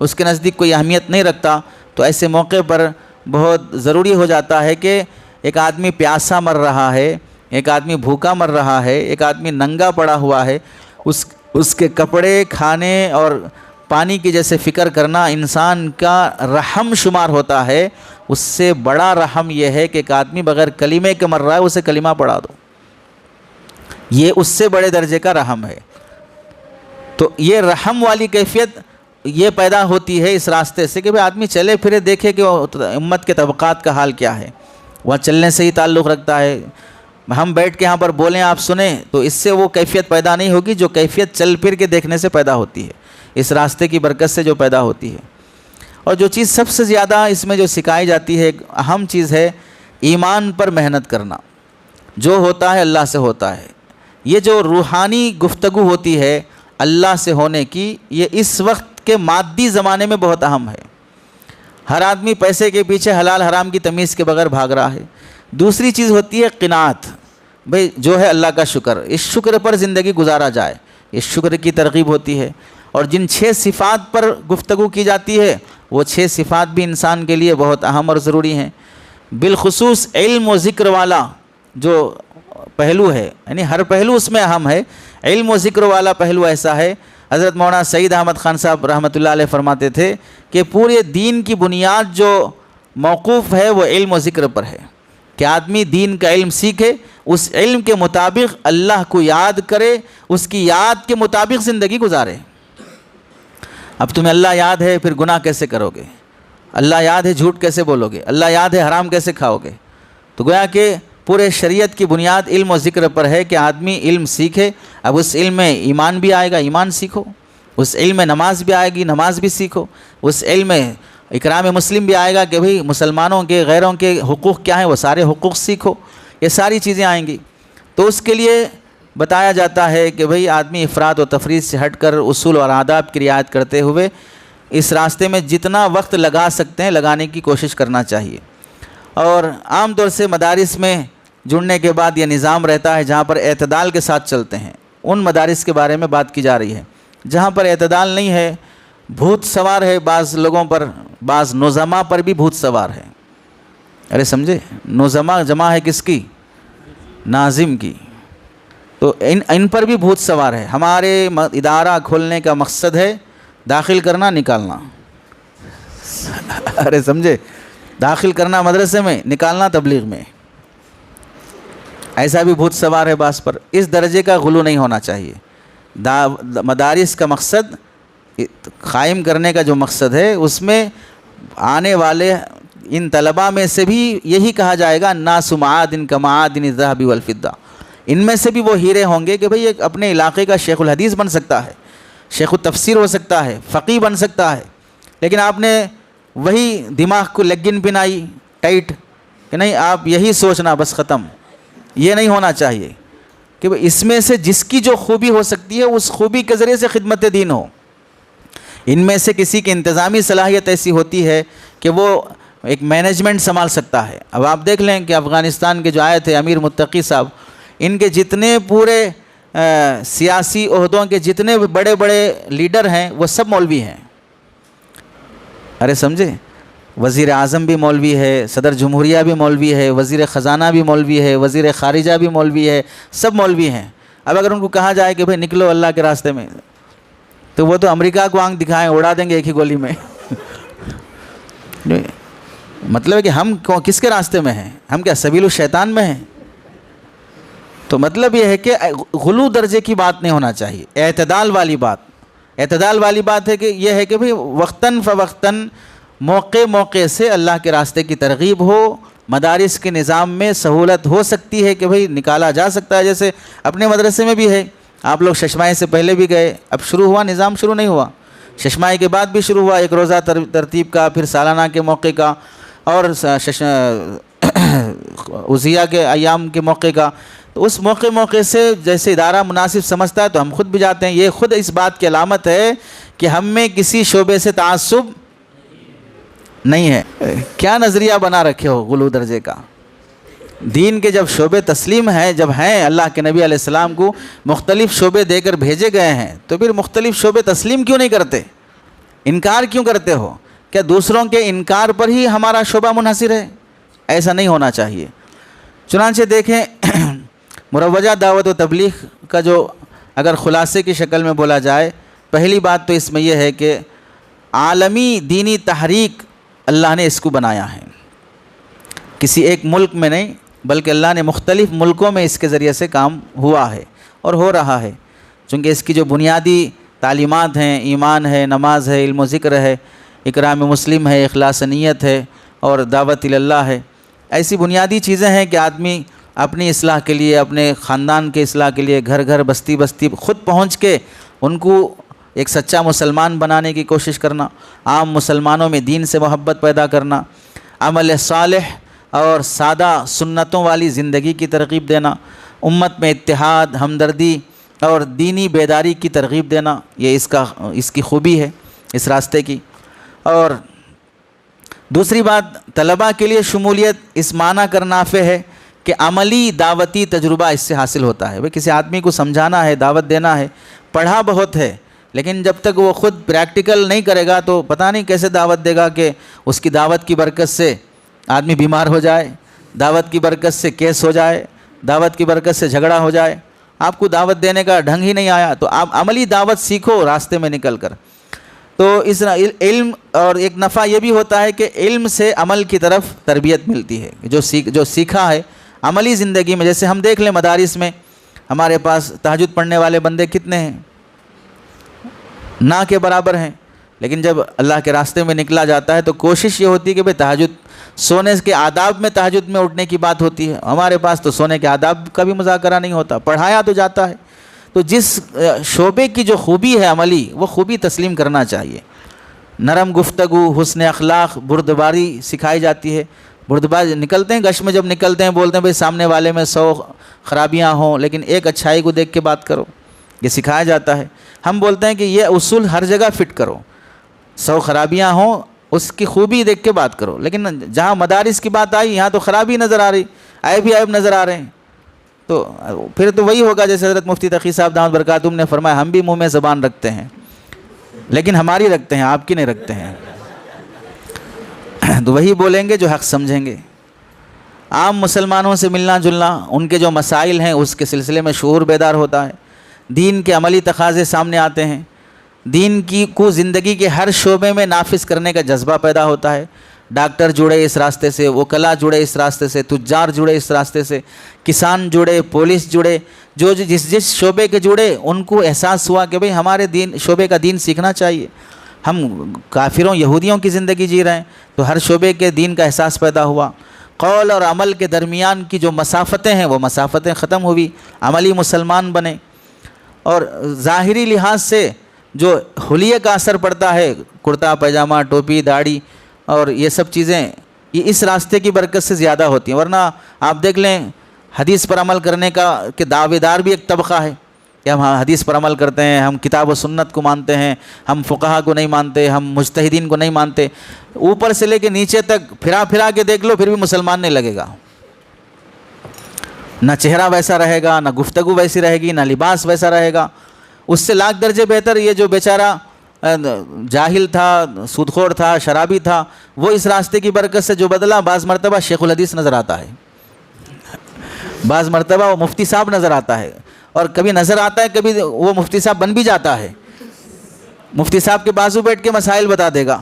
اس کے نزدیک کوئی اہمیت نہیں رکھتا، تو ایسے موقع پر بہت ضروری ہو جاتا ہے کہ ایک آدمی پیاسا مر رہا ہے، ایک آدمی بھوکا مر رہا ہے، ایک آدمی ننگا پڑا ہوا ہے، اس کے کپڑے، کھانے اور پانی کی جیسے فکر کرنا انسان کا رحم شمار ہوتا ہے. اس سے بڑا رحم یہ ہے کہ ایک آدمی بغیر کلمے کے مر رہا ہے، اسے کلمہ پڑھا دو. یہ اس سے بڑے درجے کا رحم ہے. تو یہ رحم والی کیفیت یہ پیدا ہوتی ہے اس راستے سے کہ بھئی آدمی چلے پھرے دیکھے کہ امت کے طبقات کا حال کیا ہے. وہاں چلنے سے ہی تعلق رکھتا ہے. ہم بیٹھ کے یہاں پر بولیں، آپ سنیں، تو اس سے وہ کیفیت پیدا نہیں ہوگی جو کیفیت چل پھر کے دیکھنے سے پیدا ہوتی ہے، اس راستے کی برکت سے جو پیدا ہوتی ہے. اور جو چیز سب سے زیادہ اس میں جو سکھائی جاتی ہے، ایک اہم چیز ہے ایمان پر محنت کرنا، جو ہوتا ہے اللہ سے ہوتا ہے۔ یہ جو روحانی گفتگو ہوتی ہے اللہ سے ہونے کی، یہ اس وقت کے مادی زمانے میں بہت اہم ہے۔ ہر آدمی پیسے کے پیچھے حلال حرام کی تمیز کے بغیر بھاگ رہا ہے۔ دوسری چیز ہوتی ہے قناعت، بھئی جو ہے اللہ کا شکر، اس شکر پر زندگی گزارا جائے، اس شکر کی ترغیب ہوتی ہے۔ اور جن 6 صفات پر گفتگو کی جاتی ہے وہ 6 صفات بھی انسان کے لیے بہت اہم اور ضروری ہیں۔ بالخصوص علم و ذکر والا جو پہلو ہے، یعنی ہر پہلو اس میں اہم ہے، علم و ذکر والا پہلو ایسا ہے۔ حضرت مولانا سعید احمد خان صاحب رحمۃ اللہ علیہ فرماتے تھے کہ پورے دین کی بنیاد جو موقوف ہے وہ علم و ذکر پر ہے، کہ آدمی دین کا علم سیکھے، اس علم کے مطابق اللہ کو یاد کرے، اس کی یاد کے مطابق زندگی گزارے۔ اب تمہیں اللہ یاد ہے، پھر گناہ کیسے کرو گے؟ اللہ یاد ہے، جھوٹ کیسے بولو گے؟ اللہ یاد ہے، حرام کیسے کھاؤ گے؟ تو گویا کہ پورے شریعت کی بنیاد علم و ذکر پر ہے کہ آدمی علم سیکھے۔ اب اس علم میں ایمان بھی آئے گا، ایمان سیکھو، اس علم میں نماز بھی آئے گی، نماز بھی سیکھو، اس علم میں اکرام مسلم بھی آئے گا کہ بھئی مسلمانوں کے غیروں کے حقوق کیا ہیں، وہ سارے حقوق سیکھو، یہ ساری چیزیں آئیں گی۔ تو اس کے لیے بتایا جاتا ہے کہ بھئی آدمی افراد و تفریط سے ہٹ کر اصول اور آداب کی رعایت کرتے ہوئے اس راستے میں جتنا وقت لگا سکتے ہیں لگانے کی کوشش کرنا چاہیے۔ اور عام طور سے مدارس میں جڑنے کے بعد یہ نظام رہتا ہے جہاں پر اعتدال کے ساتھ چلتے ہیں، ان مدارس کے بارے میں بات کی جا رہی ہے۔ جہاں پر اعتدال نہیں ہے، بھوت سوار ہے بعض لوگوں پر، بعض نظما پر بھی بھوت سوار ہے۔ ارے سمجھے، نظما جمع ہے کس کی؟ ناظم کی۔ تو ان پر بھی بھوت سوار ہے۔ ہمارے ادارہ کھولنے کا مقصد ہے داخل کرنا، نکالنا۔ ارے سمجھے، داخل کرنا مدرسے میں، نکالنا تبلیغ میں۔ ایسا بھی بھوت سوار ہے بعض پر۔ اس درجے کا غلو نہیں ہونا چاہیے۔ مدارس کا مقصد، قائم کرنے کا جو مقصد ہے، اس میں آنے والے ان طلباء میں سے بھی یہی کہا جائے گا الناس معادن کمعادن الذهب والفضہ، ان میں سے بھی وہ ہیرے ہوں گے کہ بھئی ایک اپنے علاقے کا شیخ الحدیث بن سکتا ہے، شیخ التفسیر ہو سکتا ہے، فقیہ بن سکتا ہے، لیکن آپ نے وہی دماغ کو لگن بنائی ٹائٹ کہ نہیں آپ یہی سوچنا بس ختم۔ یہ نہیں ہونا چاہیے کہ اس میں سے جس کی جو خوبی ہو سکتی ہے اس خوبی کے ذریعے سے خدمت دین ہو۔ ان میں سے کسی کی انتظامی صلاحیت ایسی ہوتی ہے کہ وہ ایک مینجمنٹ سنبھال سکتا ہے۔ اب آپ دیکھ لیں کہ افغانستان کے جو آئے تھے امیر متقی صاحب، ان کے جتنے پورے سیاسی عہدوں کے جتنے بڑے بڑے لیڈر ہیں وہ سب مولوی ہیں۔ ارے سمجھے، وزیر اعظم بھی مولوی ہے، صدر جمہوریہ بھی مولوی ہے، وزیر خزانہ بھی مولوی ہے، وزیر خارجہ بھی مولوی ہے، سب مولوی ہیں۔ اب اگر ان کو کہا جائے کہ بھئی نکلو اللہ کے راستے میں، تو وہ تو امریکہ کو آنکھ دکھائیں، اڑا دیں گے ایک ہی گولی میں۔ مطلب ہے کہ ہم کس کے راستے میں ہیں؟ ہم کیا سبیل الشیطان میں ہیں؟ تو مطلب یہ ہے کہ غلو درجے کی بات نہیں ہونا چاہیے، اعتدال والی بات۔ اعتدال والی بات ہے کہ یہ ہے کہ بھئی وقتاً فوقتاً، موقع سے اللہ کے راستے کی ترغیب ہو، مدارس کے نظام میں سہولت ہو سکتی ہے کہ بھئی نکالا جا سکتا ہے، جیسے اپنے مدرسے میں بھی ہے۔ آپ لوگ ششمائے سے پہلے بھی گئے، اب شروع ہوا، نظام شروع نہیں ہوا، ششمائے کے بعد بھی شروع ہوا، ایک روزہ ترتیب کا، پھر سالانہ کے موقع کا، اور عزیہ کے ایام کے موقع کا۔ تو اس موقع سے جیسے ادارہ مناسب سمجھتا ہے تو ہم خود بھی جاتے ہیں۔ یہ خود اس بات کی علامت ہے کہ ہم میں کسی شعبے سے تعصب نہیں ہے۔ کیا نظریہ بنا رکھے ہو غلو درجے کا؟ دین کے جب شعبے تسلیم ہیں، جب ہیں، اللہ کے نبی علیہ السلام کو مختلف شعبے دے کر بھیجے گئے ہیں، تو پھر مختلف شعبے تسلیم کیوں نہیں کرتے؟ انکار کیوں کرتے ہو؟ کیا دوسروں کے انکار پر ہی ہمارا شعبہ منحصر ہے؟ ایسا نہیں ہونا چاہیے۔ چنانچہ دیکھیں، مروجہ دعوت و تبلیغ کا جو اگر خلاصے کی شکل میں بولا جائے، پہلی بات تو اس میں یہ ہے کہ عالمی دینی تحریک اللہ نے اس کو بنایا ہے، کسی ایک ملک میں نہیں، بلکہ اللہ نے مختلف ملکوں میں اس کے ذریعے سے کام ہوا ہے اور ہو رہا ہے، چونکہ اس کی جو بنیادی تعلیمات ہیں، ایمان ہے، نماز ہے، علم و ذکر ہے، اکرام مسلم ہے، اخلاص نیت ہے، اور دعوت اللہ ہے۔ ایسی بنیادی چیزیں ہیں کہ آدمی اپنی اصلاح کے لیے، اپنے خاندان کے اصلاح کے لیے گھر گھر، بستی بستی خود پہنچ کے ان کو ایک سچا مسلمان بنانے کی کوشش کرنا، عام مسلمانوں میں دین سے محبت پیدا کرنا، عمل صالح اور سادہ سنتوں والی زندگی کی ترغیب دینا، امت میں اتحاد، ہمدردی اور دینی بیداری کی ترغیب دینا، یہ اس کی خوبی ہے اس راستے کی۔ اور دوسری بات، طلباء کے لیے شمولیت اس معنی کر نافع ہے کہ عملی دعوتی تجربہ اس سے حاصل ہوتا ہے۔ کسی آدمی کو سمجھانا ہے، دعوت دینا ہے، پڑھا بہت ہے لیکن جب تک وہ خود پریکٹیکل نہیں کرے گا تو پتہ نہیں کیسے دعوت دے گا کہ اس کی دعوت کی برکت سے آدمی بیمار ہو جائے، دعوت کی برکت سے کیس ہو جائے، دعوت کی برکت سے جھگڑا ہو جائے۔ آپ کو دعوت دینے کا ڈھنگ ہی نہیں آیا تو آپ عملی دعوت سیکھو راستے میں نکل کر۔ تو اس علم اور ایک نفع یہ بھی ہوتا ہے کہ علم سے عمل کی طرف تربیت ملتی ہے، جو سیکھا ہے عملی زندگی میں۔ جیسے ہم دیکھ لیں مدارس میں ہمارے پاس تہجد پڑھنے والے بندے کتنے ہیں، نہ کے برابر ہیں، لیکن جب اللہ کے راستے میں نکلا جاتا ہے تو کوشش یہ ہوتی ہے کہ بھئی تہجد، سونے کے آداب میں تہجد میں اٹھنے کی بات ہوتی ہے، ہمارے پاس تو سونے کے آداب کا بھی مذاکرہ نہیں ہوتا، پڑھایا تو جاتا ہے۔ تو جس شعبے کی جو خوبی ہے عملی، وہ خوبی تسلیم کرنا چاہیے۔ نرم گفتگو، حسن اخلاق، بردباری سکھائی جاتی ہے۔ بردباری نکلتے ہیں گش میں، جب نکلتے ہیں بولتے ہیں بھئی سامنے والے میں 100 خرابیاں ہوں لیکن ایک اچھائی کو دیکھ کے بات کرو، یہ سکھایا جاتا ہے۔ ہم بولتے ہیں کہ یہ اصول ہر جگہ فٹ کرو، 100 خرابیاں ہوں اس کی خوبی دیکھ کے بات کرو، لیکن جہاں مدارس کی بات آئی یہاں تو خرابی نظر آ رہی، عیب ہی عیب نظر آ رہے ہیں، تو پھر تو وہی ہوگا جیسے حضرت مفتی تقی صاحب دامت برکاتہم نے فرمایا، ہم بھی منہ میں زبان رکھتے ہیں لیکن ہماری رکھتے ہیں، آپ کی نہیں رکھتے ہیں۔ تو وہی بولیں گے جو حق سمجھیں گے۔ عام مسلمانوں سے ملنا جلنا، ان کے جو مسائل ہیں اس کے سلسلے میں شعور بیدار ہوتا ہے، دین کے عملی تقاضے سامنے آتے ہیں، دین کو زندگی کے ہر شعبے میں نافذ کرنے کا جذبہ پیدا ہوتا ہے۔ ڈاکٹر جڑے اس راستے سے، وکلاء جڑے اس راستے سے، تجار جڑے اس راستے سے، کسان جڑے، پولیس جڑے، جو جس شعبے کے جڑے، ان کو احساس ہوا کہ بھئی ہمارے دین شعبے کا دین سیکھنا چاہیے۔ ہم کافروں یہودیوں کی زندگی جی رہے ہیں تو ہر شعبے کے دین کا احساس پیدا ہوا۔ قول اور عمل کے درمیان کی جو مسافتیں ہیں وہ مسافتیں ختم ہوئی، عملی مسلمان بنے۔ اور ظاہری لحاظ سے جو حلیے کا اثر پڑتا ہے، کرتا پائجامہ، ٹوپی، داڑھی اور یہ سب چیزیں، یہ اس راستے کی برکت سے زیادہ ہوتی ہیں۔ ورنہ آپ دیکھ لیں حدیث پر عمل کرنے کا کہ دعوے دار بھی ایک طبقہ ہے کہ ہم حدیث پر عمل کرتے ہیں، ہم کتاب و سنت کو مانتے ہیں، ہم فقہا کو نہیں مانتے، ہم مجتہدین کو نہیں مانتے۔ اوپر سے لے کے نیچے تک پھرا کے دیکھ لو پھر بھی مسلمان نہیں لگے گا، نہ چہرہ ویسا رہے گا، نہ گفتگو ویسی رہے گی، نہ لباس ویسا رہے گا۔ اس سے لاکھ درجے بہتر یہ جو بیچارہ جاہل تھا، سودخور تھا، شرابی تھا، وہ اس راستے کی برکت سے جو بدلا، بعض مرتبہ شیخ الحدیث نظر آتا ہے، بعض مرتبہ وہ مفتی صاحب نظر آتا ہے، اور کبھی نظر آتا ہے کبھی وہ مفتی صاحب بن بھی جاتا ہے۔ مفتی صاحب کے بازو بیٹھ کے مسائل بتا دے گا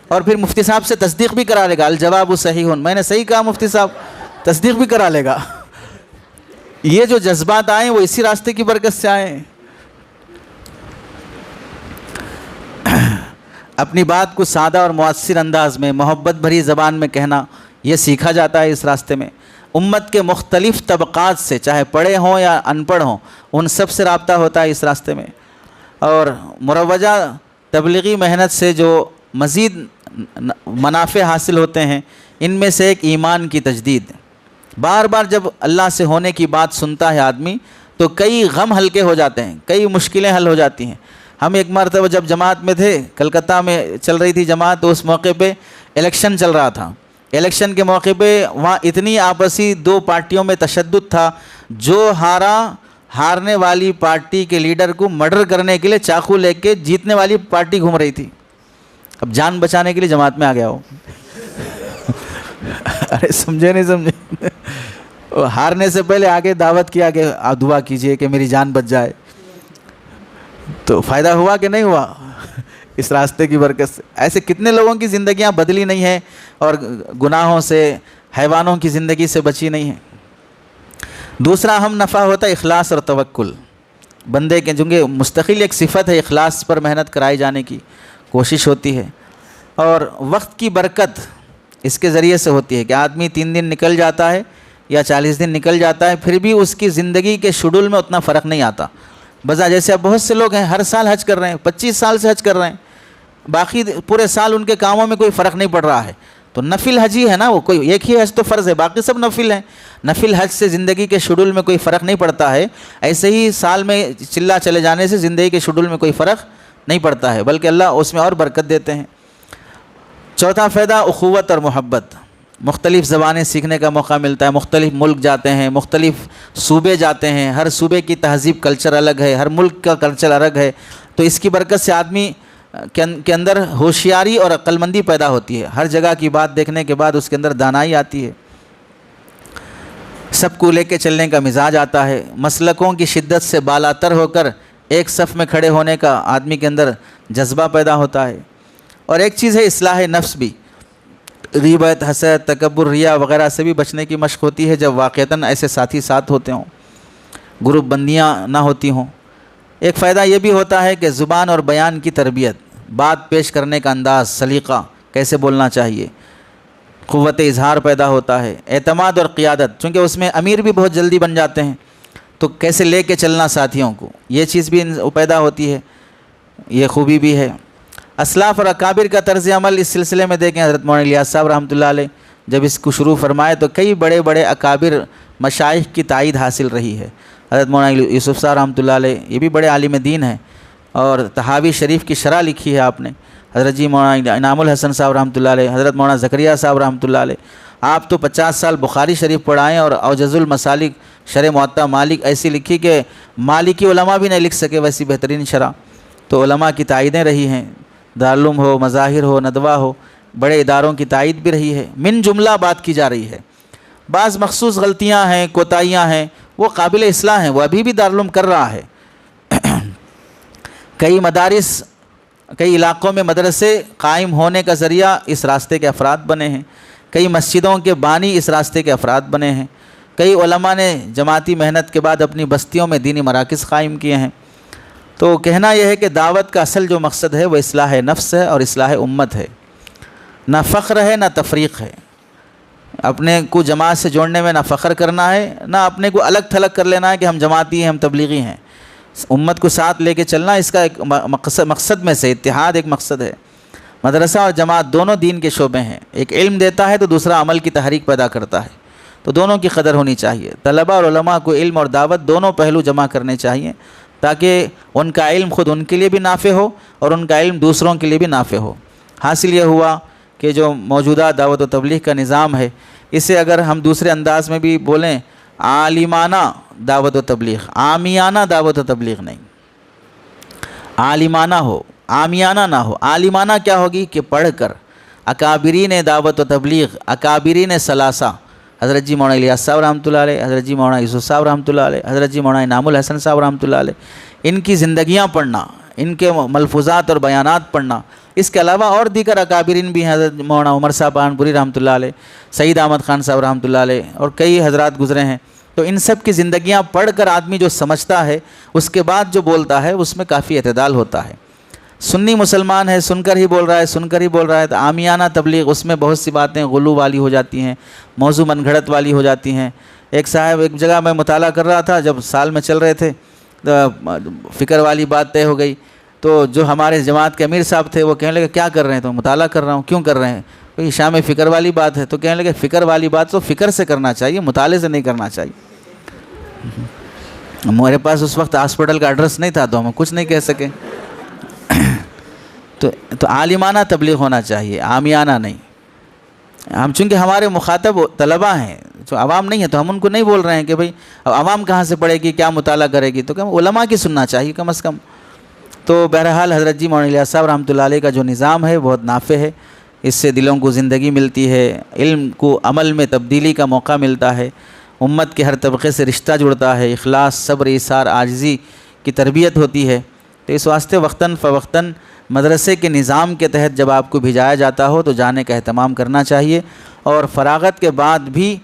اور پھر مفتی صاحب سے تصدیق بھی کرا لے گا، الجواب صحیح، میں نے صحیح کہا مفتی صاحب، تصدیق بھی کرا لے گا۔ یہ جو جذبات آئے وہ اسی راستے کی برکت سے آئے ہیں۔ اپنی بات کو سادہ اور مؤثر انداز میں، محبت بھری زبان میں کہنا، یہ سیکھا جاتا ہے اس راستے میں۔ امت کے مختلف طبقات سے، چاہے پڑھے ہوں یا ان پڑھ ہوں، ان سب سے رابطہ ہوتا ہے اس راستے میں۔ اور مروجہ تبلیغی محنت سے جو مزید منافع حاصل ہوتے ہیں، ان میں سے ایک ایمان کی تجدید۔ بار بار جب اللہ سے ہونے کی بات سنتا ہے آدمی تو کئی غم ہلکے ہو جاتے ہیں، کئی مشکلیں حل ہو جاتی ہیں۔ ہم ایک مرتبہ جب جماعت میں تھے، کلکتہ میں چل رہی تھی جماعت، تو اس موقع پہ الیکشن چل رہا تھا۔ الیکشن کے موقع پہ وہاں اتنی آپسی دو پارٹیوں میں تشدد تھا، جو ہارنے والی پارٹی کے لیڈر کو مرڈر کرنے کے لیے چاقو لے کے جیتنے والی پارٹی گھوم رہی تھی۔ اب جان بچانے کے لیے جماعت میں آ گیا ہو۔ ارے سمجھے نہیں سمجھے؟ ہارنے سے پہلے آگے دعوت کیا کہ آپ دعا کیجئے کہ میری جان بچ جائے۔ تو فائدہ ہوا کہ نہیں ہوا اس راستے کی برکت سے؟ ایسے کتنے لوگوں کی زندگیاں بدلی نہیں ہیں اور گناہوں سے، حیوانوں کی زندگی سے بچی نہیں ہیں۔ دوسرا اہم نفع ہوتا ہے اخلاص اور توکل۔ بندے کے چونکہ مستقل ایک صفت ہے، اخلاص پر محنت کرائی جانے کی کوشش ہوتی ہے، اور وقت کی برکت اس کے ذریعے سے ہوتی ہے کہ آدمی 3 دن نکل جاتا ہے یا 40 دن نکل جاتا ہے، پھر بھی اس کی زندگی کے شیڈول میں اتنا فرق نہیں آتا۔ بذا جیسے اب بہت سے لوگ ہیں ہر سال حج کر رہے ہیں، 25 سال سے حج کر رہے ہیں، باقی پورے سال ان کے کاموں میں کوئی فرق نہیں پڑ رہا ہے، تو نفل حج ہی ہے نا، وہ کوئی ایک ہی حج تو فرض ہے، باقی سب نفل ہیں۔ نفل حج سے زندگی کے شیڈول میں کوئی فرق نہیں پڑتا ہے، ایسے ہی سال میں چلا چلے جانے سے زندگی کے شیڈول میں کوئی فرق نہیں پڑتا ہے، بلکہ اللہ اس میں اور برکت دیتے ہیں۔ چوتھا فائدہ اخوت اور محبت، مختلف زبانیں سیکھنے کا موقع ملتا ہے، مختلف ملک جاتے ہیں، مختلف صوبے جاتے ہیں، ہر صوبے کی تہذیب کلچر الگ ہے، ہر ملک کا کلچر الگ ہے، تو اس کی برکت سے آدمی کے اندر ہوشیاری اور عقل مندی پیدا ہوتی ہے، ہر جگہ کی بات دیکھنے کے بعد اس کے اندر دانائی آتی ہے، سب کو لے کے چلنے کا مزاج آتا ہے، مسلکوں کی شدت سے بالاتر ہو کر ایک صف میں کھڑے ہونے کا آدمی کے اندر جذبہ پیدا ہوتا ہے۔ اور ایک چیز ہے اصلاح نفس بھی، غیبت، حسد، تکبر، ریا وغیرہ سے بھی بچنے کی مشق ہوتی ہے جب واقعتاً ایسے ساتھی ساتھ ہوتے ہوں، گروپ بندیاں نہ ہوتی ہوں۔ ایک فائدہ یہ بھی ہوتا ہے کہ زبان اور بیان کی تربیت، بات پیش کرنے کا انداز، سلیقہ، کیسے بولنا چاہیے، قوت اظہار پیدا ہوتا ہے، اعتماد اور قیادت، چونکہ اس میں امیر بھی بہت جلدی بن جاتے ہیں، تو کیسے لے کے چلنا ساتھیوں کو، یہ چیز بھی پیدا ہوتی ہے، یہ خوبی بھی ہے۔ اسلاف اور اکابر کا طرز عمل اس سلسلے میں دیکھیں، حضرت مولانا الیاس صاحب رحمۃ اللہ علیہ جب اس کو شروع فرمائے تو کئی بڑے بڑے اکابر مشائخ کی تائید حاصل رہی ہے۔ حضرت مولانا یوسف صاحب رحمۃ اللہ علیہ یہ بھی بڑے عالم دین ہیں، اور طحاوی شریف کی شرح لکھی ہے آپ نے۔ حضرت جی مولانا انعام الحسن صاحب رحمۃ اللہ علیہ، حضرت مولانا زکریا صاحب رحمۃ اللہ علیہ، آپ تو 50 سال بخاری شریف پڑھائیں، اور اوجز المسالک شرح معطا مالک ایسی لکھی کہ مالکی علماء بھی نہیں لکھ سکے ویسی بہترین شرح، تو علماء کی تائیدیں رہی ہیں، دارالعلوم ہو، مظاہر ہو، ندوہ ہو، بڑے اداروں کی تائید بھی رہی ہے۔ من جملہ بات کی جا رہی ہے، بعض مخصوص غلطیاں ہیں، کوتاہیاں ہیں، وہ قابل اصلاح ہیں، وہ ابھی بھی دارالعلوم کر رہا ہے۔ کئی مدارس، کئی علاقوں میں مدرسے قائم ہونے کا ذریعہ اس راستے کے افراد بنے ہیں، کئی مسجدوں کے بانی اس راستے کے افراد بنے ہیں، کئی علماء نے جماعتی محنت کے بعد اپنی بستیوں میں دینی مراکز قائم کیے ہیں۔ تو کہنا یہ ہے کہ دعوت کا اصل جو مقصد ہے وہ اصلاح نفس ہے اور اصلاح امت ہے، نہ فخر ہے نہ تفریق ہے، اپنے کو جماعت سے جوڑنے میں نہ فخر کرنا ہے، نہ اپنے کو الگ تھلگ کر لینا ہے کہ ہم جماعتی ہیں، ہم تبلیغی ہیں، امت کو ساتھ لے کے چلنا اس کا ایک مقصد میں سے اتحاد ایک مقصد ہے۔ مدرسہ اور جماعت دونوں دین کے شعبے ہیں، ایک علم دیتا ہے تو دوسرا عمل کی تحریک پیدا کرتا ہے، تو دونوں کی قدر ہونی چاہیے۔ طلباء اور علماء کو علم اور دعوت دونوں پہلو جمع کرنے چاہیے تاکہ ان کا علم خود ان کے لیے بھی نافع ہو اور ان کا علم دوسروں کے لیے بھی نافع ہو۔ حاصل یہ ہوا کہ جو موجودہ دعوت و تبلیغ کا نظام ہے، اسے اگر ہم دوسرے انداز میں بھی بولیں، عالمانہ دعوت و تبلیغ، عامیانہ دعوت و تبلیغ نہیں، عالمانہ ہو، عامیانہ نہ ہو۔ عالمانہ کیا ہوگی کہ پڑھ کر اکابرین دعوت و تبلیغ، اکابرین ثلاثہ، حضرت جی مولانا الیاس صاحب رحمۃ اللہ علیہ، حضرت جی مولانا یوسف صاحب رحمۃ اللہ علیہ، حضرت جی مولانا انعام الحسن صاحب رحمۃ اللہ علیہ، ان کی زندگیاں پڑھنا، ان کے ملفوظات اور بیانات پڑھنا۔ اس کے علاوہ اور دیگر اکابرین بھی ہیں، حضرت مولانا عمر صاحب پانپوری رحمۃ اللہ علیہ، سعید احمد خان صاحب رحمۃ اللہ علیہ، اور کئی حضرات گزرے ہیں۔ تو ان سب کی زندگیاں پڑھ کر آدمی جو سمجھتا ہے اس کے بعد جو بولتا ہے اس میں کافی اعتدال ہوتا ہے۔ سنی مسلمان ہے، سن کر ہی بول رہا ہے، سن کر ہی بول رہا ہے، تو عامیانہ تبلیغ، اس میں بہت سی باتیں غلو والی ہو جاتی ہیں، موضوع من گھڑت والی ہو جاتی ہیں۔ ایک صاحب ایک جگہ میں مطالعہ کر رہا تھا، جب سال میں چل رہے تھے تو فکر والی بات طے ہو گئی، تو جو ہمارے جماعت کے امیر صاحب تھے وہ کہنے لگے کیا کر رہے ہیں؟ تو مطالعہ کر رہا ہوں۔ کیوں کر رہے ہیں؟ کہ شام میں فکر والی بات ہے۔ تو کہنے لگے فکر والی بات تو فکر سے کرنا چاہیے، مطالعے سے نہیں کرنا چاہیے۔ میرے پاس اس وقت ہاسپٹل کا ایڈریس نہیں تھا تو ہم کچھ نہیں کہہ سکے۔ تو عالمانہ تبلیغ ہونا چاہیے، عامیانہ نہیں۔ ہم چونکہ ہمارے مخاطب طلباء ہیں، جو عوام نہیں ہے، تو ہم ان کو نہیں بول رہے ہیں کہ بھئی اب عوام کہاں سے پڑھے گی، کیا مطالعہ کرے گی، تو کہ علماء کی سننا چاہیے کم از کم۔ تو بہرحال حضرت جی مولانا الیاس صاحب رحمۃ اللہ علیہ کا جو نظام ہے بہت نافع ہے، اس سے دلوں کو زندگی ملتی ہے، علم کو عمل میں تبدیلی کا موقع ملتا ہے، امت کے ہر طبقے سے رشتہ جڑتا ہے، اخلاص، صبر، ایثار، عاجزی کی تربیت ہوتی ہے۔ تو اس واسطے وقتاً فوقتاً مدرسے کے نظام کے تحت جب آپ کو بھیجایا جاتا ہو تو جانے کا اہتمام کرنا چاہیے، اور فراغت کے بعد بھی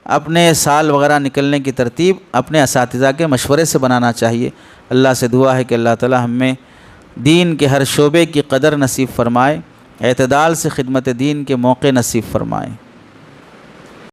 اپنے سال وغیرہ نکلنے کی ترتیب اپنے اساتذہ کے مشورے سے بنانا چاہیے۔ اللہ سے دعا ہے کہ اللہ تعالی ہمیں دین کے ہر شعبے کی قدر نصیب فرمائے، اعتدال سے خدمت دین کے موقع نصیب فرمائے۔